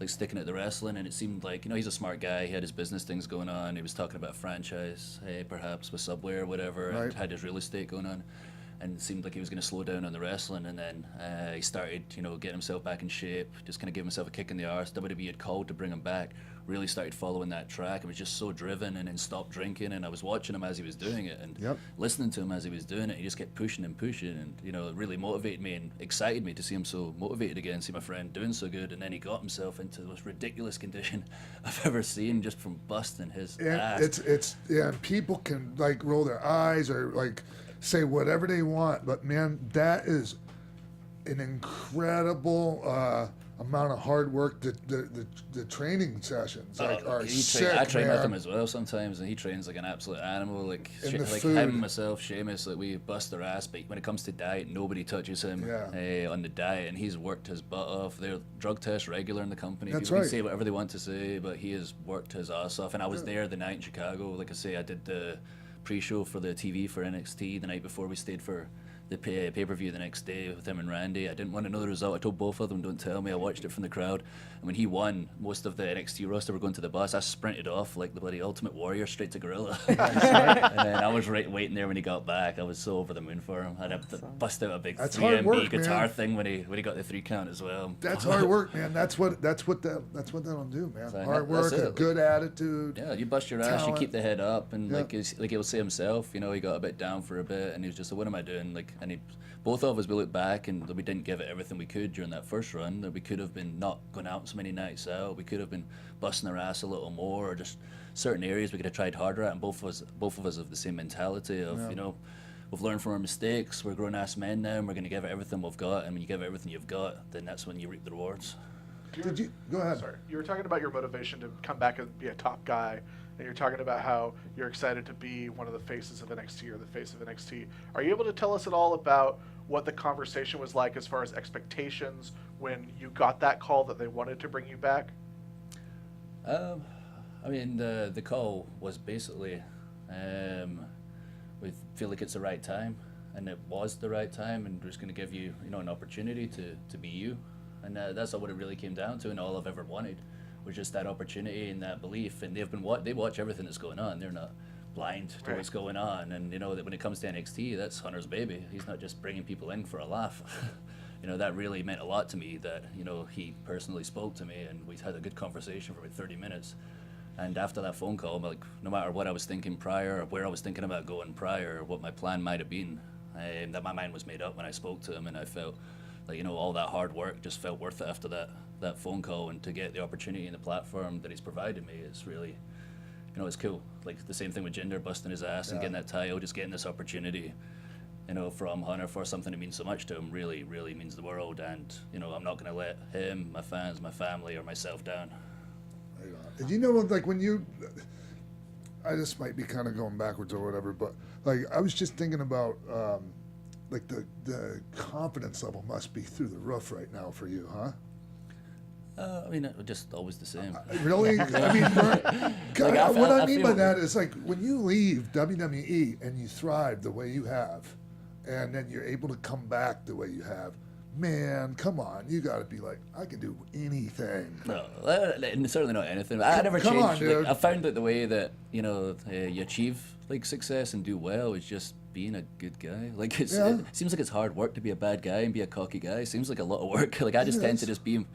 D: Sticking at the wrestling, and it seemed like he's a smart guy. He had his business things going on. He was talking about franchise, perhaps with Subway or whatever, and had his real estate going on. And it seemed like he was going to slow down on the wrestling, and then he started, getting himself back in shape, just kind of giving himself a kick in the arse. WWE had called to bring him back, really started following that track, and was just so driven, and then stopped drinking. And I was watching him as he was doing it, and listening to him as he was doing it. He just kept pushing and pushing, and it really motivated me and excited me to see him so motivated again, see my friend doing so good. And then he got himself into the most ridiculous condition I've ever seen, just from busting his ass.
C: People can roll their eyes or say whatever they want, but man, that is an incredible amount of hard work. The training sessions are sick.
D: I train with him as well sometimes, and he trains like an absolute animal. Him and myself, Sheamus, we bust their ass. But when it comes to diet, nobody touches him on the diet, and he's worked his butt off. They're drug tests regular in the company.
C: That's
D: People can say whatever they want to say, but he has worked his ass off. And I was there the night in Chicago. Like I say, I did the pre-show for the TV for NXT the night before we stayed for the pay-per-view the next day with him and Randy. I didn't want to know the result. I told both of them, don't tell me. I watched it from the crowd. And when he won, most of the NXT roster were going to the bus. I sprinted off like the bloody Ultimate Warrior straight to Gorilla. And then I was waiting there when he got back. I was so over the moon for him. I had to bust out a big 3MB guitar thing when he got the 3 count as well.
C: That's hard work, man. That's what that'll do, man. So hard work, a good attitude.
D: Yeah, you bust your ass, you keep the head up, and like he'll say himself, you know, he got a bit down for a bit, and he was just like, what am I doing? Like, and both of us, we look back and we didn't give it everything we could during that first run. That we could have been not going out so many nights out. We could have been busting our ass a little more, or just certain areas we could have tried harder at. And both of us have the same mentality of, you know, we've learned from our mistakes. We're grown ass men now, and we're going to give it everything we've got. And when you give it everything you've got, then that's when you reap the rewards.
C: Did you go ahead?
F: Sorry, you were talking about your motivation to come back and be a top guy, and you're talking about how you're excited to be one of the faces of NXT or the face of NXT. Are you able to tell us at all about what the conversation was like as far as expectations when you got that call that they wanted to bring you back?
D: I mean, the call was basically, we feel like it's the right time, and it was the right time, and we're just going to give you, you know, an opportunity to be you. And that's what it really came down to, and all I've ever wanted was just that opportunity and that belief. And they watch everything that's going on. They're not blind to what's going on. And you know that when it comes to NXT, that's Hunter's baby. He's not just bringing people in for a laugh. You know, that really meant a lot to me. That, you know, he personally spoke to me, and we had a good conversation for about 30 minutes. And after that phone call, I'm like, no matter what I was thinking prior, or where I was thinking about going prior, or what my plan might have been, that my mind was made up when I spoke to him, and I felt like, you know, all that hard work just felt worth it after that phone call. And to get the opportunity and the platform that he's provided me is really, you know, it's cool. Like the same thing with Jinder busting his ass and getting that title, just getting this opportunity, you know, from Hunter for something that means so much to him really, really means the world. And, you know, I'm not going to let him, my fans, my family, or myself down.
C: Did you know, like when you, I just might be kind of going backwards or whatever, but like I was just thinking about, like the confidence level must be through the roof right now for you, huh?
D: I mean, just always the same.
C: Really? I mean, what I mean by that is like when you leave WWE and you thrive the way you have, and then you're able to come back the way you have, man, come on, you got to be like, I can do anything.
D: No, certainly not anything. I never
C: Come
D: changed.
C: on, dude.
D: Like, I found that the way that, you know, you achieve like success and do well is just being a good guy. Like it seems like it's hard work to be a bad guy and be a cocky guy. It seems like a lot of work. Like I just tend to just be, you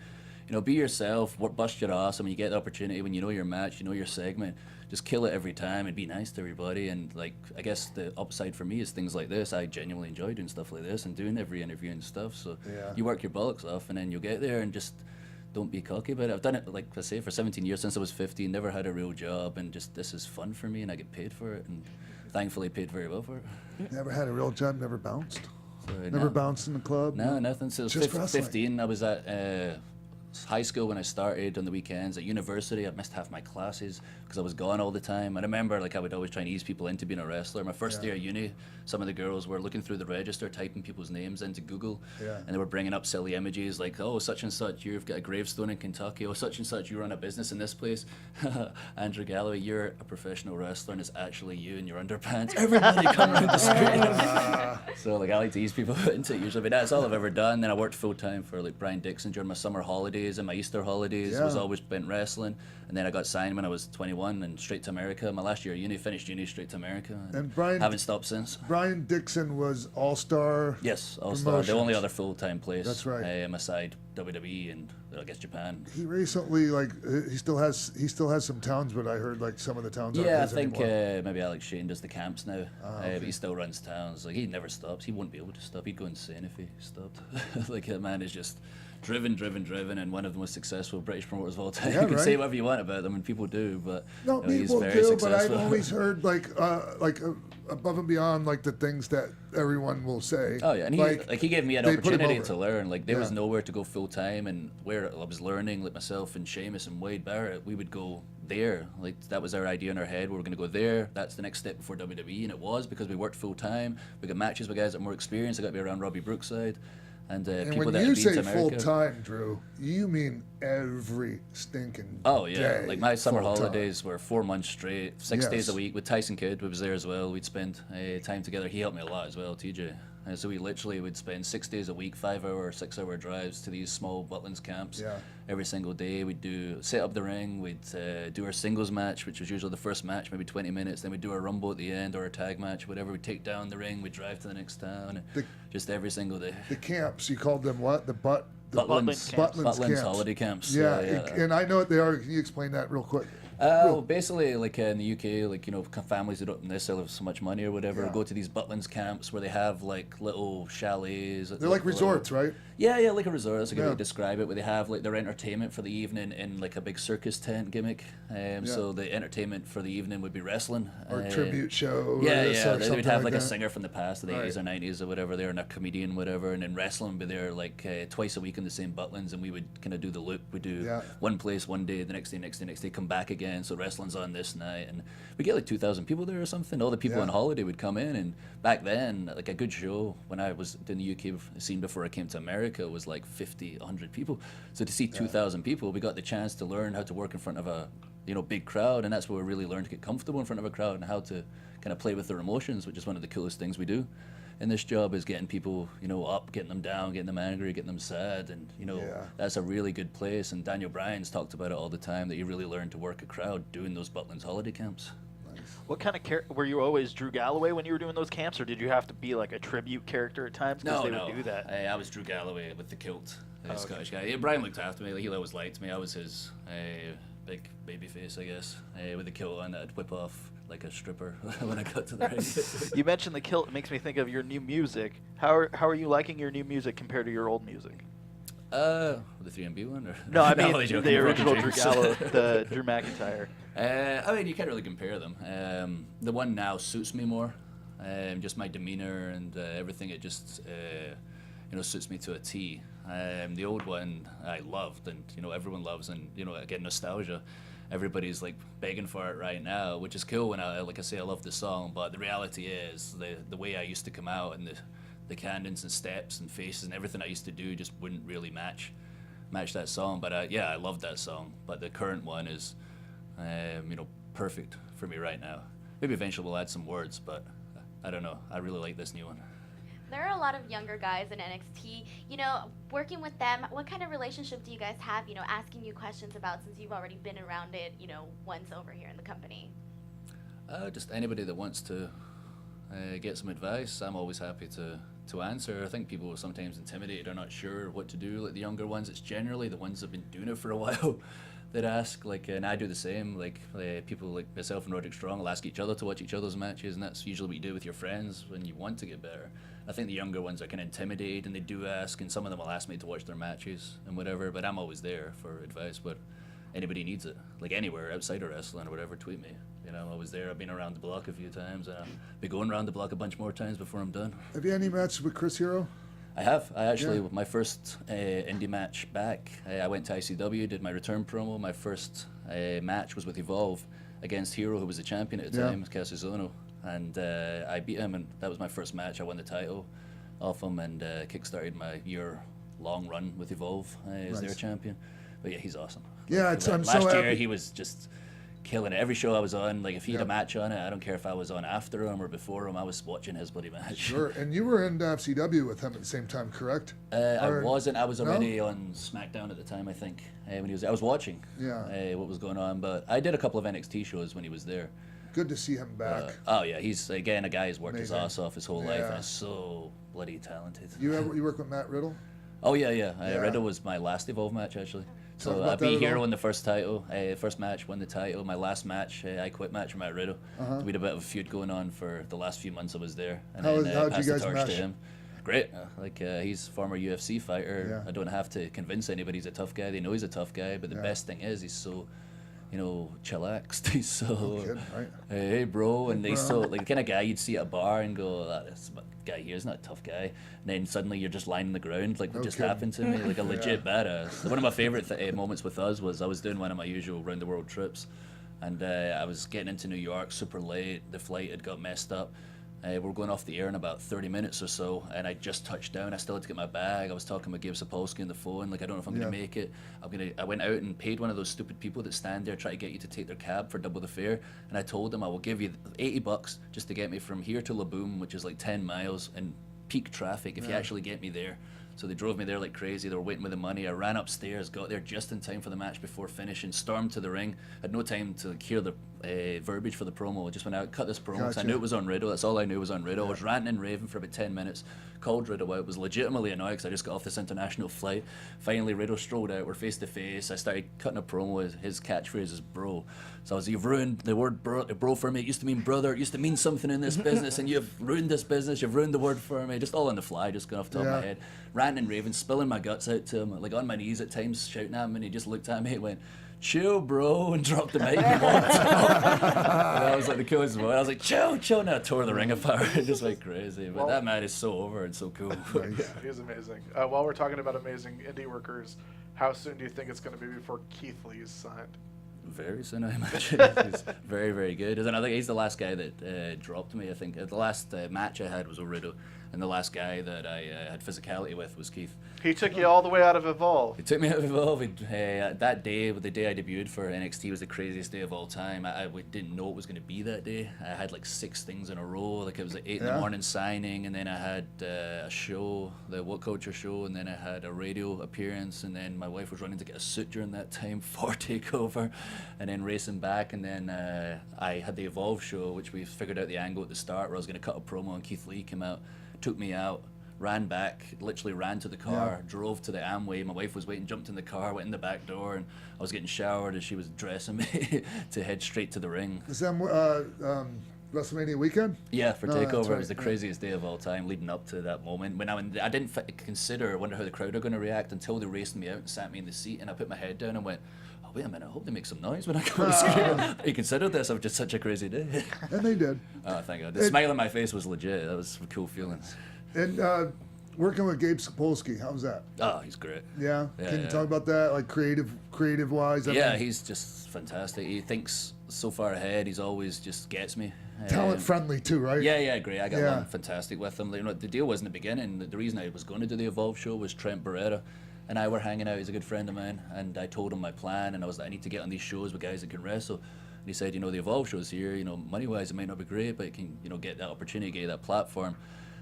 D: know, be yourself, bust your ass, and when you get the opportunity, when you know your match, you know your segment, just kill it every time and be nice to everybody. And like, I guess the upside for me is things like this. I genuinely enjoy doing stuff like this and doing every interview and stuff. So you work your bollocks off, and then you'll get there, and just don't be cocky about it. I've done it, like I say, for 17 years since I was 15, never had a real job, and just this is fun for me, and I get paid for it, and thankfully paid very well for it.
C: Never had a real job, never bounced?
D: So,
C: Never bounced in the club?
D: No, nothing. So
C: Just
D: 15, I was at high school when I started on the weekends. At university, I missed half my classes because I was gone all the time. I remember, like, I would always try and ease people into being a wrestler. My first year at uni, some of the girls were looking through the register, typing people's names into Google, and they were bringing up silly images like, oh, such and such, you've got a gravestone in Kentucky. Oh, such and such, you run a business in this place. Andrew Galloway, you're a professional wrestler, and it's actually you in your underpants. Everybody come around the screen. So, like, I like to ease people into it usually, but that's all I've ever done. Then I worked full-time for, like, Brian Dixon during my summer holidays and my Easter holidays. Was always been wrestling. And then I got signed when I was 21 and straight to America. My last year at uni, finished uni, straight to America. And
C: Brian,
D: haven't stopped since.
C: Brian Dixon was All-Star.
D: Yes, All-Star. The only other full-time place.
C: That's right.
D: Aside WWE and I guess Japan.
C: He recently, like, he still has some towns, but I heard like some of the towns aren't
D: I
C: his
D: think
C: anymore.
D: maybe Alex Shane does the camps now.
C: Okay.
D: But he still runs towns. Like, he never stops. He wouldn't be able to stop. He'd go insane if he stopped. Like, that man is just driven, and one of the most successful British promoters of all time. You can say whatever you want about them, and people do, but
C: no,
D: he's
C: people
D: very
C: do.
D: successful.
C: But I've always heard like above and beyond like the things that everyone will say.
D: Oh yeah, and he gave me an opportunity to learn. Like there was
C: Yeah.
D: nowhere to go full time, and where I was learning, like myself and Sheamus and Wade Barrett, we would go there. Like that was our idea in our head. We were going to go there. That's the next step before WWE, and it was because we worked full time. We got matches with guys that are more experienced. I got to be around Robbie Brookside. And people
C: when
D: that
C: you
D: had been
C: say
D: to America.
C: full time, Drew, you mean every stinking
D: Oh yeah,
C: day
D: like my summer
C: full-time.
D: holidays were 4 months straight, 6 days a week. With Tyson Kidd, we was there as well. We'd spend time together. He helped me a lot as well, TJ. And so we literally would spend 6 days a week, 5-hour, 6-hour drives to these small Butlins camps.
C: Yeah.
D: Every single day we'd set up the ring, we'd do our singles match, which was usually the first match, maybe 20 minutes, then we'd do our rumble at the end or a tag match, whatever. We'd take down the ring, we'd drive to the next town, just every single day.
C: The camps, you called them what?
D: Butlins
C: camps.
D: holiday camps.
C: Yeah, and I know what they are. Can you explain that real quick?
D: Well, basically, like in the UK, like, you know, families that don't necessarily have so much money or whatever go to these Butlins camps where they have like little chalets.
C: They're like resorts, right?
D: Yeah, like a resort. That's a good way to describe it. Where they have like their entertainment for the evening in like a big circus tent gimmick. So the entertainment for the evening would be wrestling
C: Or a tribute show.
D: Yeah. They would have like
C: that.
D: a singer from the past, the 80s or 90s or whatever there, and a comedian, whatever. And then wrestling would be there like twice a week in the same Butlins, and we would kind of do the loop. We do one place one day, the next day, come back again. So wrestling's on this night, and we get like 2,000 people there or something. All the people on holiday would come in, and back then, like a good show when I was in the UK scene before I came to America was like 50, 100 people. So to see 2,000 people, we got the chance to learn how to work in front of a big crowd, and that's where we really learned to get comfortable in front of a crowd and how to kind of play with their emotions, which is one of the coolest things we do in this job, is getting people up, getting them down, getting them angry, getting them sad, and that's a really good place. And Daniel Bryan's talked about it all the time, that you really learn to work a crowd doing those Butlins holiday camps.
G: What kind of were you always Drew Galloway when you were doing those camps, or did you have to be like a tribute character at times?
D: No.
G: Would do that.
D: I was Drew Galloway with the kilt, Scottish guy. Yeah, Brian looked after me. He always liked me. I was his big baby face, I guess, with the kilt on that I'd whip off like a stripper when I got to the ring.
G: You mentioned the kilt. It makes me think of your new music. How are you liking your new music compared to your old music?
D: The 3MB one? Or?
G: No, I mean the original Drew Gallo, the Drew McIntyre.
D: I mean, you can't really compare them. The one now suits me more. Just my demeanor and everything, it just suits me to a T. The old one I loved, and everyone loves, and again, nostalgia. Everybody's like begging for it right now, which is cool. When I love the song, but the reality is the way I used to come out and the cadence and steps and faces and everything I used to do just wouldn't really match that song. But I loved that song. But the current one is perfect for me right now. Maybe eventually we'll add some words, but I don't know. I really like this new one.
E: There are a lot of younger guys in NXT. Working with them, what kind of relationship do you guys have, asking you questions about, since you've already been around it, once over here in the company?
D: Just anybody that wants to get some advice, I'm always happy to answer. I think people are sometimes intimidated or not sure what to do. Like the younger ones, it's generally the ones that have been doing it for a while that ask, and I do the same. People like myself and Roderick Strong will ask each other to watch each other's matches, and that's usually what you do with your friends when you want to get better. I think the younger ones are kind of intimidated, and they do ask, and some of them will ask me to watch their matches and whatever, but I'm always there for advice. But anybody needs it, like anywhere outside of wrestling or whatever, tweet me. I'm always there. I've been around the block a few times, and I'll be going around the block a bunch more times before I'm done.
C: Have you had any matches with Chris Hero?
D: I have. I actually, my first indie match back, I went to ICW, did my return promo. My first match was with Evolve against Hero, who was the champion at the time, Casuzono. And I beat him, and that was my first match. I won the title off him, and kickstarted my year-long run with Evolve as their champion. But yeah, he's awesome.
C: Yeah, I'm so happy.
D: Last year, he was just killing it. Every show I was on, like if he had a match on it, I don't care if I was on after him or before him, I was watching his bloody match.
C: Sure, and you were in FCW with him at the same time, correct?
D: I wasn't. I was already on SmackDown at the time, I think, when he was. I was watching what was going on, but I did a couple of NXT shows when he was there.
C: Good to see him back.
D: He's again a guy who's worked his ass off his whole life and is so bloody talented.
C: You work with Matt Riddle?
D: Oh yeah. Riddle was my last Evolve match actually. So I beat Hero in the first title, first match, won the title. My last match, I quit match with Matt Riddle. So we had a bit of a feud going on for the last few months I was there, and then passed the torch to him. Great, he's a former UFC fighter. I don't have to convince anybody he's a tough guy. They know he's a tough guy, but the best thing is he's so chillaxed. He's so, hey bro, and he's so like the kind of guy you'd see at a bar and go, this guy here is not a tough guy, and then suddenly you're just lying on the ground like what just happened to me, like a legit badass. One of my favorite moments with us was I was doing one of my usual round the world trips, and I was getting into New York super late. The flight had got messed up. We're going off the air in about 30 minutes or so, and I just touched down. I still had to get my bag. I was talking with Gabe Sapolsky on the phone, like I don't know if I'm gonna make it. I went out and paid one of those stupid people that stand there try to get you to take their cab for double the fare, and I told them I will give you $80 just to get me from here to Laboom, which is like 10 miles, and peak traffic if you actually get me there. So they drove me there like crazy. They were waiting with the money. I ran upstairs, got there just in time for the match before finishing, stormed to the ring. Had no time to hear the verbiage for the promo. I just went out, cut this promo, 'cause I knew it was on Riddle. That's all I knew was on Riddle. I was ranting and raving for about 10 minutes. Called Riddle out. Was legitimately annoyed because I just got off this international flight. Finally, Riddle strolled out. We're face to face. I started cutting a promo. His catchphrase is bro. So I was, you've ruined the word bro for me. It used to mean brother. It used to mean something in this business, and you've ruined this business. You've ruined the word for me. Just all on the fly, just going off the top of my head. Ranting and raving, spilling my guts out to him, like on my knees at times, shouting at him, and he just looked at me and went, chill, bro, and dropped the mic and walked off. And I was like the coolest one. I was like, chill, and I tore the ring apart. It just went crazy. But that man is so over and so cool.
F: Yeah, he's amazing. While we're talking about amazing indie workers, how soon do you think it's going to be before Keith Lee is signed?
D: Very soon, I imagine. He's very, very good. And I think he's the last guy that dropped me. I think the last match I had was with Riddle, and the last guy that I had physicality with was Keith.
F: He took you all the way out of Evolve.
D: He took me out of Evolve. That day, the day I debuted for NXT, was the craziest day of all time. I didn't know it was going to be that day. I had like 6 things in a row. Like it was at 8 in the morning signing, and then I had a show, the What Culture show, and then I had a radio appearance, and then my wife was running to get a suit during that time for Takeover, and then racing back, and then I had the Evolve show, which we figured out the angle at the start where I was going to cut a promo, and Keith Lee came out, took me out, ran back, literally ran to the car, drove to the Amway. My wife was waiting, jumped in the car, went in the back door, and I was getting showered as she was dressing me to head straight to the ring.
C: Is that WrestleMania weekend?
D: Yeah, for Takeover.
C: Right.
D: It was the craziest day of all time leading up to that moment. When I didn't wonder how the crowd are going to react until they raced me out and sat me in the seat, and I put my head down and went, oh, wait a minute, I hope they make some noise when I go on the screen. You considered this of just such a crazy day.
C: And they did.
D: Oh, thank God. The smile on my face was legit. That was a cool feeling.
C: And working with Gabe Sapolsky, how's that?
D: Oh, he's great.
C: Yeah? Can you talk about that, like creative wise?
D: He's just fantastic. He thinks so far ahead. He's always just gets me.
C: Talent friendly too, right?
D: Yeah, great. I got along fantastic with him. You know, the deal was in the beginning. The reason I was going to do the Evolve show was Trent Barrera and I were hanging out. He's a good friend of mine, and I told him my plan, and I was like, I need to get on these shows with guys that can wrestle. And he said, you know, the Evolve show's here. You know, money-wise, it might not be great, but you can, you know, get that opportunity, get that platform,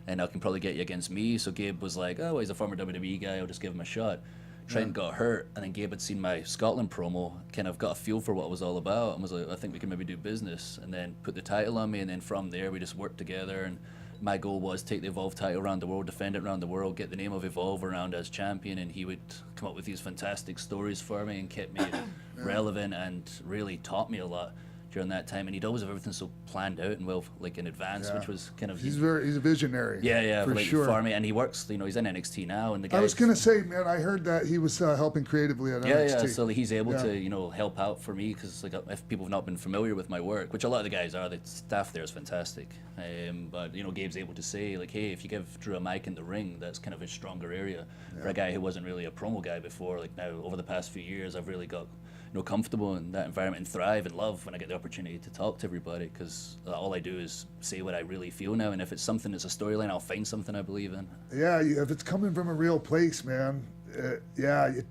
D: and I can probably get you against me. So Gabe was like, oh, well, he's a former WWE guy. I'll just give him a shot. Trent got hurt, and then Gabe had seen my Scotland promo, kind of got a feel for what it was all about, and was like, I think we can maybe do business, and then put the title on me, and then from there we just worked together, and my goal was take the Evolve title around the world, defend it around the world, get the name of Evolve around as champion, and he would come up with these fantastic stories for me and kept me relevant and really taught me a lot during that time. And he'd always have everything so planned out and well, like in advance, which was kind of
C: he's a visionary.
D: Yeah,
C: for
D: like,
C: sure.
D: For me, and he works. You know, he's in NXT now, and the guys,
C: I was gonna say, man, I heard that he was helping creatively at NXT.
D: Yeah, so he's able to, you know, help out for me because like if people have not been familiar with my work, which a lot of the guys are, the staff there is fantastic. But you know, Gabe's able to say like, hey, if you give Drew a mic in the ring, that's kind of a stronger area for a guy who wasn't really a promo guy before. Like now, over the past few years, I've really got comfortable in that environment and thrive and love when I get the opportunity to talk to everybody, because all I do is say what I really feel now, and if it's something that's a storyline, I'll find something I believe in.
C: Yeah, if it's coming from a real place, man. You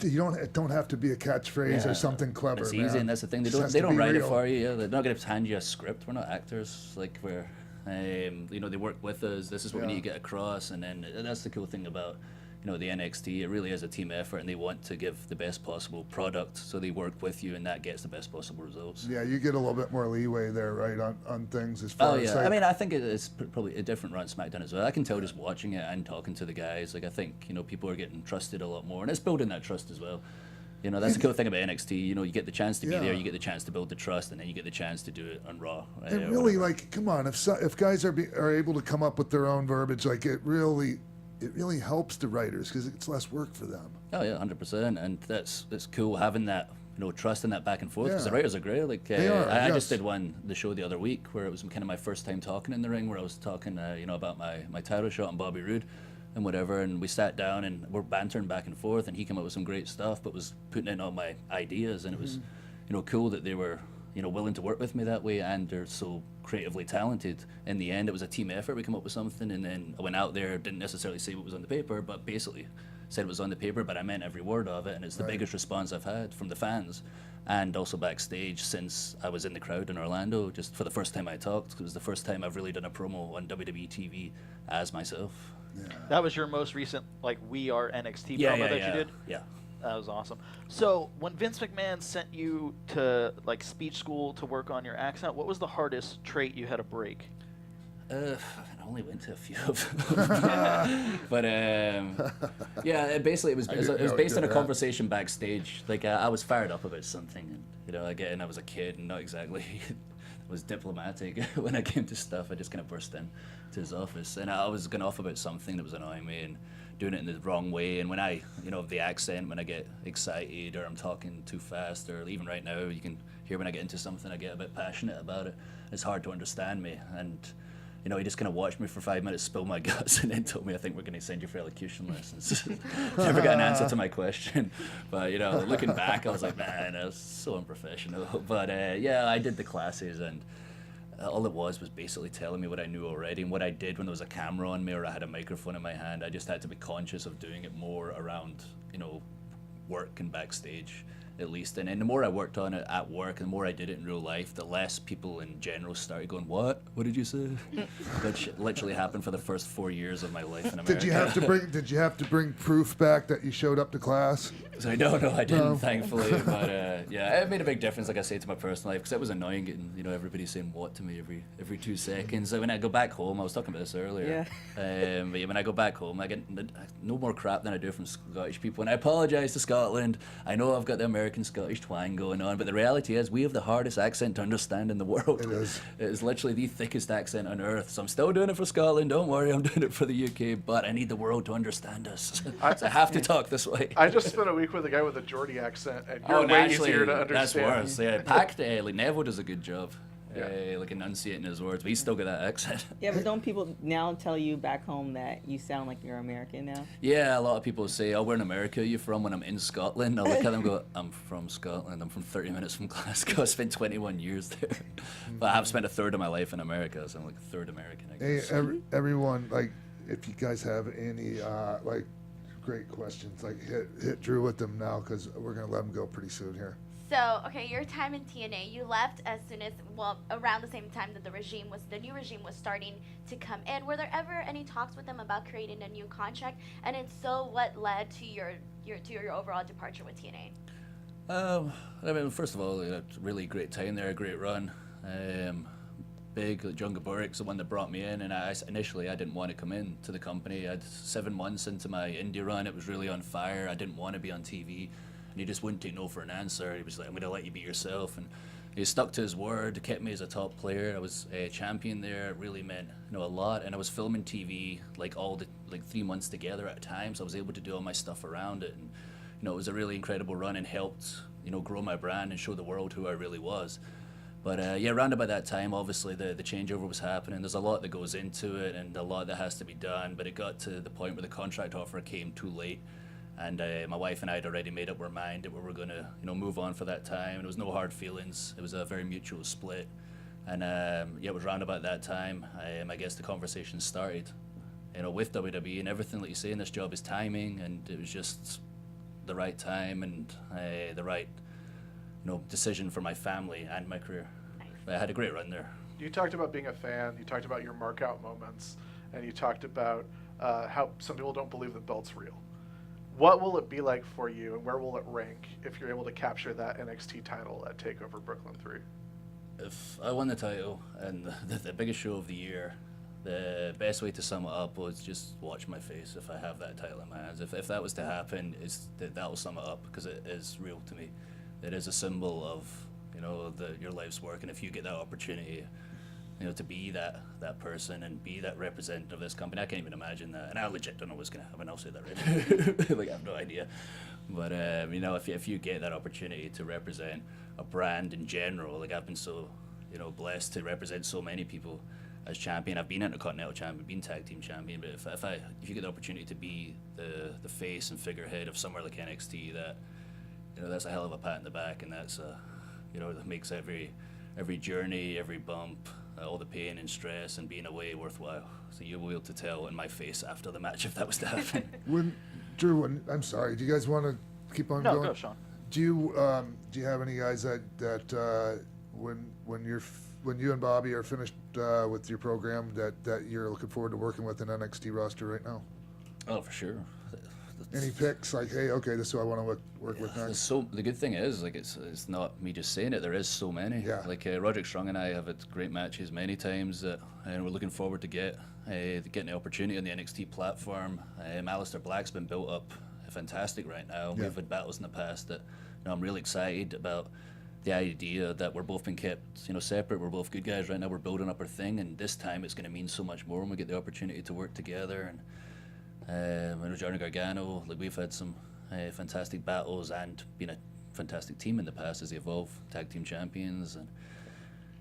C: don't have to be a catchphrase or something clever.
D: It's easy, and that's the thing. They don't write it for you. Yeah, they're not going to hand you a script. We're not actors. Like we're, you know, they work with us. This is what we need to get across, and then that's the cool thing about, you know, the NXT. It really is a team effort, and they want to give the best possible product, so they work with you, and that gets the best possible results.
C: Yeah, you get a little bit more leeway there, right, on things as far as.
D: I mean, I think it's probably a different run SmackDown as well. I can tell just watching it and talking to the guys. Like I think, you know, people are getting trusted a lot more, and it's building that trust as well. You know, that's the cool thing about NXT. You know, you get the chance to be there, you get the chance to build the trust, and then you get the chance to do it on Raw.
C: And really, like, come on, if guys are able to come up with their own verbiage, like it really helps the writers because it's less work for them.
D: Oh yeah, 100%, and that's cool having that, you know, trust in that back and forth, because the writers are great. Like I just did the show the other week where it was kind of my first time talking in the ring, where I was talking you know, about my title shot on Bobby Roode and whatever, and we sat down and we're bantering back and forth, and he came up with some great stuff but was putting in all my ideas, and it was, you know, cool that they were, you know, willing to work with me that way, and they're so creatively talented. In the end, it was a team effort. We come up with something, and then I went out there, didn't necessarily say what was on the paper, but basically said it was on the paper, but I meant every word of it, and it's the biggest response I've had from the fans, and also backstage since I was in the crowd in Orlando, just for the first time I talked. It was the first time I've really done a promo on WWE TV as myself.
G: That was your most recent, like, We Are NXT
D: Yeah,
G: promo that you did?
D: Yeah.
G: That was awesome. So when Vince McMahon sent you to, like, speech school to work on your accent, what was the hardest trait you had to break?
D: I only went to a few of them. But yeah, basically it was based on a conversation backstage. Like I was fired up about something, and again I was a kid and not exactly was diplomatic when I came to stuff. I just kind of burst in to his office, and I was going off about something that was annoying me and doing it in the wrong way. And when I, the accent, when I get excited or I'm talking too fast, or even right now, you can hear when I get into something, I get a bit passionate about it. It's hard to understand me, and he just kind of watched me for 5 minutes, spill my guts, and then told me, I think we're going to send you for elocution lessons. Never got an answer to my question. But, looking back, I was like, man, that was so unprofessional. But, yeah, I did the classes, and all it was basically telling me what I knew already and what I did when there was a camera on me or I had a microphone in my hand. I just had to be conscious of doing it more around, work and backstage, at least. And the more I worked on it at work and the more I did it in real life, the less people in general started going, what did you say? Which literally happened for the first 4 years of my life in America.
C: Did you have to bring proof back that you showed up to class?
D: So no, I didn't, thankfully. But yeah, it made a big difference, like I say, to my personal life, because it was annoying getting everybody saying what to me every 2 seconds. So when I go back home, I was talking about this earlier. Yeah. But when I go back home, I get no more crap than I do from Scottish people. And I apologise to Scotland. I know I've got the American Scottish twang going on, but the reality is we have the hardest accent to understand in the world. It is. It is literally the thickest accent on earth. So I'm still doing it for Scotland. Don't worry, I'm doing it for the UK. But I need the world to understand us. So I have to talk this way.
F: I just spent a week with a guy with a Geordie accent, and you're way easier to understand.
D: That's worse. Yeah, Pac, like Neville does a good job. Like enunciating his words, but he's still got that accent.
H: Yeah, but don't people now tell you back home that you sound like you're American now?
D: Yeah, a lot of people say, "Oh, where in America are you from?" When I'm in Scotland, I look at them and go, "I'm from Scotland. I'm from 30 minutes from Glasgow. I spent 21 years there, but I have spent a third of my life in America, so I'm like a third American." I guess.
C: Hey, everyone, like, if you guys have any like great questions, like hit Drew with them now, because we're gonna let him go pretty soon here.
E: So, okay, your time in TNA, you left as soon as, around the same time that the new regime was starting to come in. Were there ever any talks with them about creating a new contract? And if so, what led to your overall departure with TNA?
D: I mean, first of all, a really great time there, a great run. Big, John Gaborik's the one that brought me in, and initially I didn't want to come in to the company. I had 7 months into my indie run. It was really on fire. I didn't want to be on TV. And he just wouldn't take no for an answer. He was like, I'm going to let you be yourself. And he stuck to his word, kept me as a top player. I was a champion there. It really meant a lot. And I was filming TV like 3 months together at a time. So I was able to do all my stuff around it. And it was a really incredible run and helped grow my brand and show the world who I really was. But yeah, around about that time, obviously the changeover was happening. There's a lot that goes into it and a lot that has to be done. But it got to the point where the contract offer came too late. And my wife and I had already made up our mind that we were going to, move on for that time. And there was no hard feelings. It was a very mutual split. And yeah, it was around about that time, I guess the conversation started, with WWE. And everything that you say in this job is timing. And it was just the right time and the right, decision for my family and my career. But I had a great run there.
F: You talked about being a fan. You talked about your mark-out moments. And you talked about how some people don't believe the belt's real. What will it be like for you, and where will it rank if you're able to capture that NXT title at TakeOver Brooklyn 3?
D: If I won the title and the biggest show of the year, the best way to sum it up was just watch my face if I have that title in my hands. If that was to happen, that will sum it up, because it is real to me. It is a symbol of your life's work, and if you get that opportunity, to be that person and be that representative of this company. I can't even imagine that. And I legit don't know what's going to happen. I'll say that right. Like, I have no idea. But, if you get that opportunity to represent a brand in general, like I've been so, blessed to represent so many people as champion. I've been Intercontinental champion, been tag team champion. But if you get the opportunity to be the face and figurehead of somewhere like NXT, that's a hell of a pat in the back. And that's, that makes every journey, every bump, all the pain and stress and being away worthwhile. So you'll be able to tell in my face after the match if that was to happen.
C: Drew, I'm sorry. Do you guys want to keep on going?
G: No, go, Sean.
C: Do you have any guys that when you're when you and Bobby are finished with your program that you're looking forward to working with an NXT roster right now?
D: Oh, for sure.
C: Any picks like, hey, okay, this is who I want to work with next?
D: So the good thing is, like, it's not me just saying it. There is so many.
C: Yeah.
D: Like Roderick Strong and I have had great matches many times, and we're looking forward to getting the opportunity on the NXT platform. Aleister Black's been built up fantastic right now.
C: Yeah.
D: We've had battles in the past that I'm really excited about. The idea that we're both been kept, separate. We're both good guys right now. We're building up our thing, and this time it's going to mean so much more when we get the opportunity to work together. And Johnny Gargano, like, we've had some fantastic battles and been a fantastic team in the past as the Evolve Tag Team Champions. And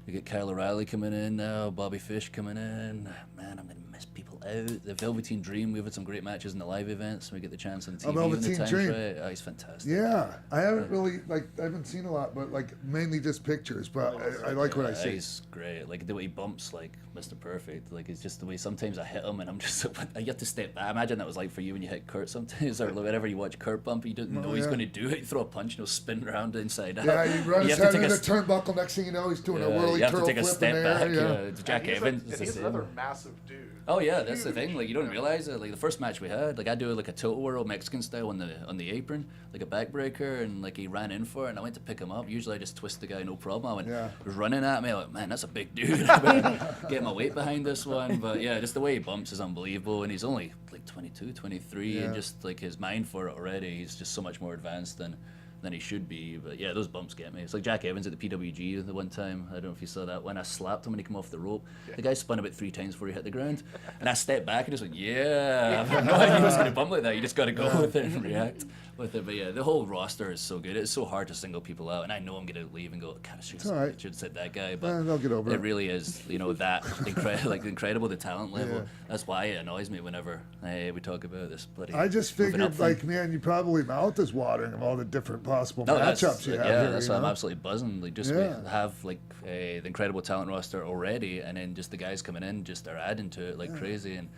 D: we get Kyle O'Reilly coming in now, Bobby Fish coming in. Man, I'm going to miss people out. The Velveteen Dream, we've had some great matches in the live events. We get the chance on the TV when the
C: Velveteen
D: time's
C: Dream.
D: right. Oh, he's fantastic.
C: Yeah, I haven't really, I haven't seen a lot, but, mainly just pictures, but I like what I see.
D: He's great. Like, the way he bumps, like, Mr. Perfect. Like, it's just the way sometimes I hit him and I'm just, you have to step back. I imagine that was like for you when you hit Kurt sometimes, or whenever you watch Kurt bump, you don't know he's going to do it. You throw a punch and he'll spin around inside out.
C: Yeah, he runs his head into the turnbuckle. Next thing you know, he's doing a whirly turtle flip in there.
D: It's Jack Evans.
F: And he's another massive dude.
D: Oh yeah, that's the thing. Like, you don't realize it. Like, the first match we had, like, I do like a total whirl Mexican style on the apron, like a backbreaker, and like he ran in for it, and I went to pick him up. Usually I just twist the guy, no problem. I went, he was running at me. I'm like, man, that's a big dude. Get my weight behind this one. But yeah, just the way he bumps is unbelievable, and he's only like 22, 23, and just like his mind for it already, he's just so much more advanced than he should be. But yeah, those bumps get me. It's like Jack Evans at the PWG the one time. I don't know if you saw that. When I slapped him when he came off the rope, the guy spun about 3 times before he hit the ground, and I stepped back and just went, I had no idea he was going to bump like that. You just got to go with it and react with it. But yeah, the whole roster is so good. It's so hard to single people out, and I know I'm going to leave and go, God, I should have said that guy. But
C: they'll get over it.
D: It really is, that incredible the talent level. Yeah. That's why it annoys me whenever we talk about this bloody.
C: I just figured, man, you probably mouth is watering of all the different possible matchups you have here.
D: That's why I'm absolutely buzzing. Like, just have the incredible talent roster already, and then just the guys coming in just are adding to it like crazy. And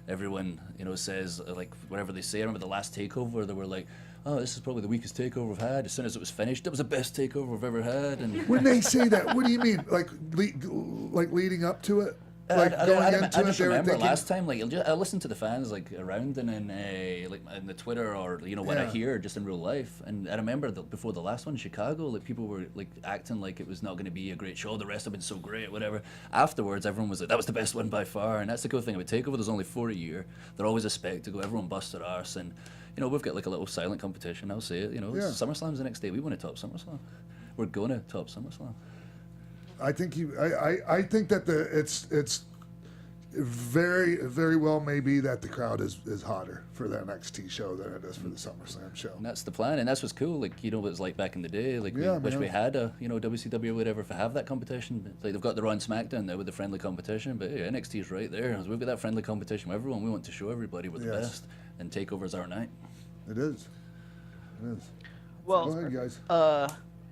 D: everyone, says, like, whatever they say. I remember the last takeover, they were like, oh, this is probably the weakest takeover we've had. As soon as it was finished, it was the best takeover we've ever had. And
C: when they say that, what do you mean? Like leading up to it? Like
D: I just remember last time, like, I listen to the fans, like, around and in the Twitter or what I hear just in real life. And I remember before the last one in Chicago, like, people were like acting like it was not going to be a great show. The rest have been so great, whatever. Afterwards, everyone was like, that was the best one by far. And that's the cool thing about Takeover. There's only 4 a year. They're always a spectacle. Everyone busts their arse, and we've got like a little silent competition. I'll say it. SummerSlam's the next day. We want to top SummerSlam. We're going to top SummerSlam.
C: I think I think that it's very, very well maybe that the crowd is hotter for the NXT show than it is for the SummerSlam show.
D: And that's the plan, and that's what's cool. Like, what it was like back in the day. Like, we wish we had a WCW or whatever to have that competition. Like, they've got the Raw and SmackDown now with the friendly competition, but NXT is right there. We've got that friendly competition with everyone. We want to show everybody we're the best, and Takeover's our night.
C: It is.
G: Well,
C: go ahead, guys.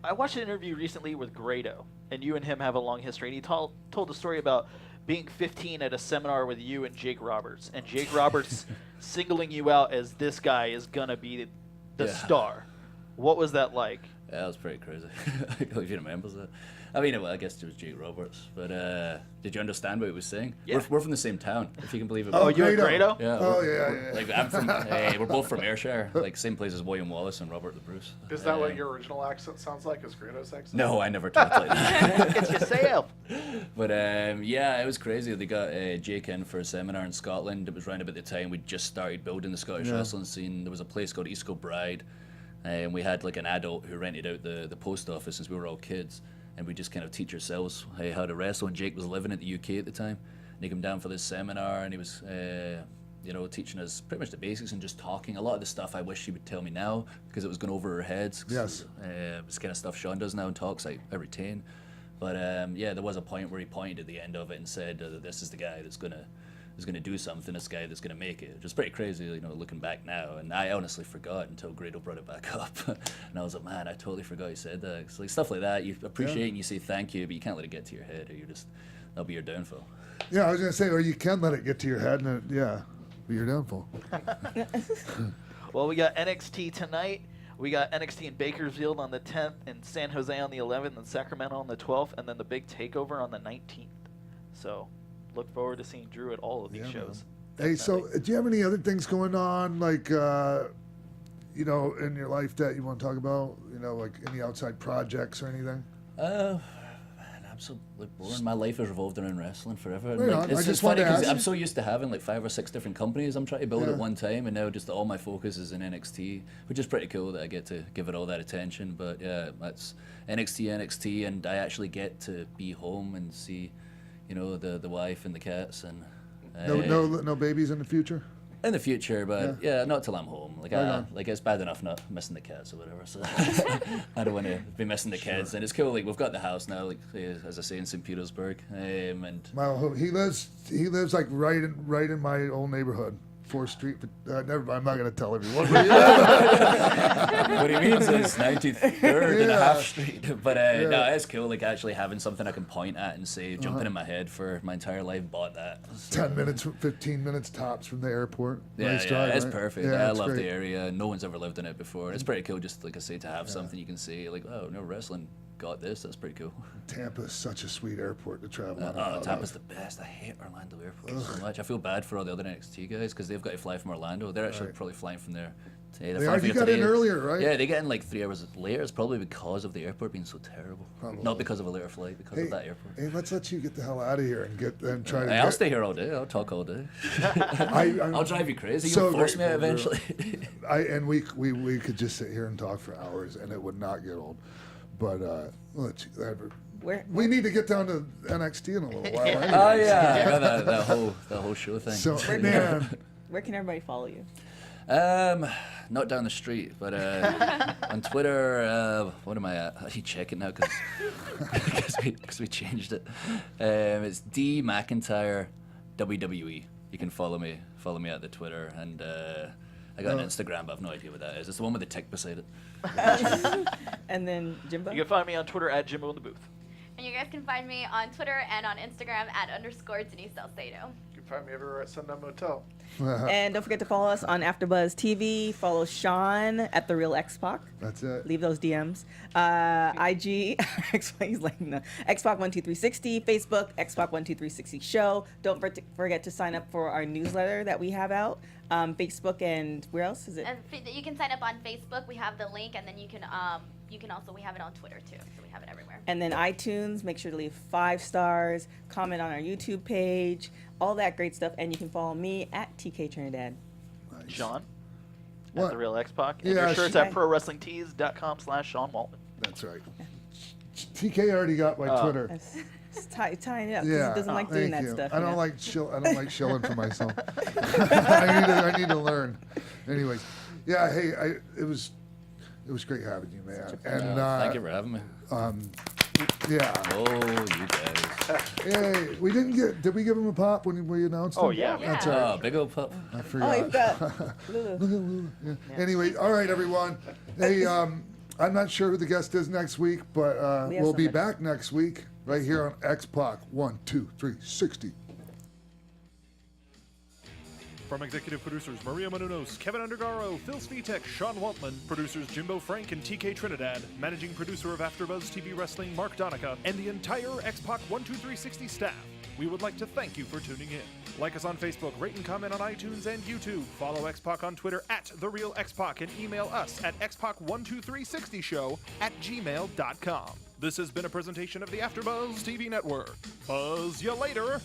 G: I watched an interview recently with Grado, and you and him have a long history. And he told a story about being 15 at a seminar with you and Jake Roberts, and Jake Roberts singling you out as this guy is gonna be the star. What was that like?
D: Yeah, that was pretty crazy. I don't know if you remember that. I mean, well, I guess it was Jake Roberts, but did you understand what he was saying?
G: Yeah.
D: We're from the same town, if you can believe it.
G: Oh, you and Grado?
D: Yeah.
C: Oh, yeah.
D: Like, I'm from, we're both from Ayrshire, like same place as William Wallace and Robert the Bruce.
F: Is that what your original accent sounds like? Is Grado's accent?
D: No, I never talked like that.
G: It's yourself.
D: But yeah, it was crazy. They got Jake in for a seminar in Scotland. It was around about the time we just started building the Scottish wrestling scene. There was a place called East Kilbride, and we had like an adult who rented out the post office since we were all kids. And we just kind of teach ourselves how to wrestle. And Jake was living in the UK at the time. And he came down for this seminar, and he was, teaching us pretty much the basics and just talking. A lot of the stuff I wish he would tell me now because it was going over our heads.
C: Yes.
D: It's kind of stuff Sean does now and talks I retain. But there was a point where he pointed at the end of it and said, "This is the guy that's gonna do something. This guy that's gonna make it." Which is pretty crazy, looking back now. And I honestly forgot until Grado brought it back up, and I was like, "Man, I totally forgot he said that." It's like stuff like that. You appreciate and you say thank you, but you can't let it get to your head, or that'll be your downfall.
C: Yeah, I was gonna say, or you can let it get to your head, and be your downfall.
G: Well, we got NXT tonight. We got NXT in Bakersfield on the 10th, and San Jose on the 11th, and Sacramento on the 12th, and then the big takeover on the 19th. So look forward to seeing Drew at all of these shows.
C: Hey, so do you have any other things going on, like, you know, in your life that you want to talk about? You know, like any outside projects or anything?
D: Man, I'm so boring. My life has revolved around wrestling forever.
C: Right on.
D: It's
C: I just
D: funny
C: wanted to
D: because
C: ask.
D: I'm so used to having like 5 or 6 different companies I'm trying to build
C: Yeah.
D: at one time, and now just all my focus is in NXT, which is pretty cool that I get to give it all that attention. But yeah, that's NXT, and I actually get to be home and see, you know, the wife and the cats, and
C: No babies in the future?
D: in the future, but yeah, not till I'm home. Like,
C: Right on.
D: like it's bad enough not missing the cats or whatever. So I don't want to be missing the kids. And it's cool. Like we've got the house now, like as I say, in St. Petersburg, and
C: Well, he lives like right in my old neighborhood, 4th Street. Never mind, I'm not gonna tell everyone.
D: what he means is 93rd and a half street. But no, it's cool. Like actually having something I can point at and say, jumping in my head for my entire life, bought that. So,
C: 10 minutes, 15 minutes tops from the airport.
D: Yeah,
C: Nice
D: yeah,
C: drive,
D: it's
C: right?
D: perfect.
C: Yeah,
D: I
C: it's
D: love
C: great.
D: the area. No one's ever lived in it before. It's pretty cool, just like I say, to have something you can say, like, oh, no, wrestling got this. That's pretty cool.
C: Tampa is such a sweet airport to travel on.
D: Oh, Tampa's the best. I hate Orlando Airport so much. I feel bad for all the other NXT guys because they've got to fly from Orlando. They're actually probably flying from there today.
C: They are. You got in earlier, right?
D: Yeah, they get in like 3 hours later. It's probably because of the airport being so terrible.
C: Probably.
D: Not because of a later flight, because of that airport.
C: Hey, let's let you get the hell out of here and try to.
D: I'll stay here all day. I'll talk all day. I'll drive you crazy.
C: so
D: You'll force me out
C: grateful,
D: eventually.
C: And we could just sit here and talk for hours, and it would not get old. But we need to get down to NXT in a little while. Anyway.
D: Oh yeah, I got that whole show thing.
C: So man,
H: Where can everybody follow you?
D: Not down the street, but on Twitter. What am I at? I need to check it now because we changed it. It's D McIntyre WWE. You can follow me at the Twitter, and I got an Instagram, but I've no idea what that is. It's the one with the tick beside it.
H: And then Jimbo?
G: You can find me on Twitter at Jimbo in the Booth.
E: And you guys can find me on Twitter and on Instagram at _Denise Salcedo.
F: You can find me everywhere at Sundown Motel.
H: And don't forget to follow us on AfterBuzz TV. Follow Sean at The Real X-Pac.
C: that's it.
H: Leave those DMs. IG, he's like, no. X-Pac12360. Facebook, X-Pac12360 Show. Don't forget to sign up for our newsletter that we have out. Facebook and where else is it?
E: And you can sign up on Facebook. We have the link, and then you can also, we have it on Twitter too, so we have it everywhere.
H: And then iTunes, make sure to leave 5 stars, comment on our YouTube page, all that great stuff. And you can follow me at TK Trinidad.
G: Sean
C: What?
G: at The Real X-Pac. And
C: Yeah,
G: your shirts
H: she-
G: at ProWrestlingTees.com/Sean Waltman.
C: That's right. TK already got my Twitter.
H: It's tying it up 'cause
C: Yeah,
H: he doesn't like doing
C: thank
H: that
C: you.
H: stuff.
C: I
H: you
C: don't
H: know?
C: like shilling for myself. I need to learn. Anyways, yeah. Hey, it was great having you, man. And
D: Thank you for having me.
C: yeah.
D: Oh, you guys.
C: Hey, we didn't get. Did we give him a pop when we announced him?
G: Oh, yeah.
C: That's
E: Yeah.
C: all
D: Oh,
C: right.
D: big old pup.
C: I
H: Oh,
C: forgot.
H: you've got Lulu.
C: Yeah. Anyway, all right, everyone. Hey, I'm not sure who the guest is next week, but
H: We have
C: we'll be
H: somebody.
C: back next week right here on X-Pac 1, 2, 3, 60.
A: From executive producers Maria Menounos, Kevin Undergaro, Phil Svitek, Sean Waltman, producers Jimbo Frank and TK Trinidad, managing producer of AfterBuzz TV Wrestling Mark Donica, and the entire X-Pac 12360 staff, we would like to thank you for tuning in. Like us on Facebook, rate and comment on iTunes and YouTube. Follow X-Pac on Twitter at TheRealXpac and email us at xpac12360show@gmail.com. This has been a presentation of the AfterBuzz TV Network. Buzz you later.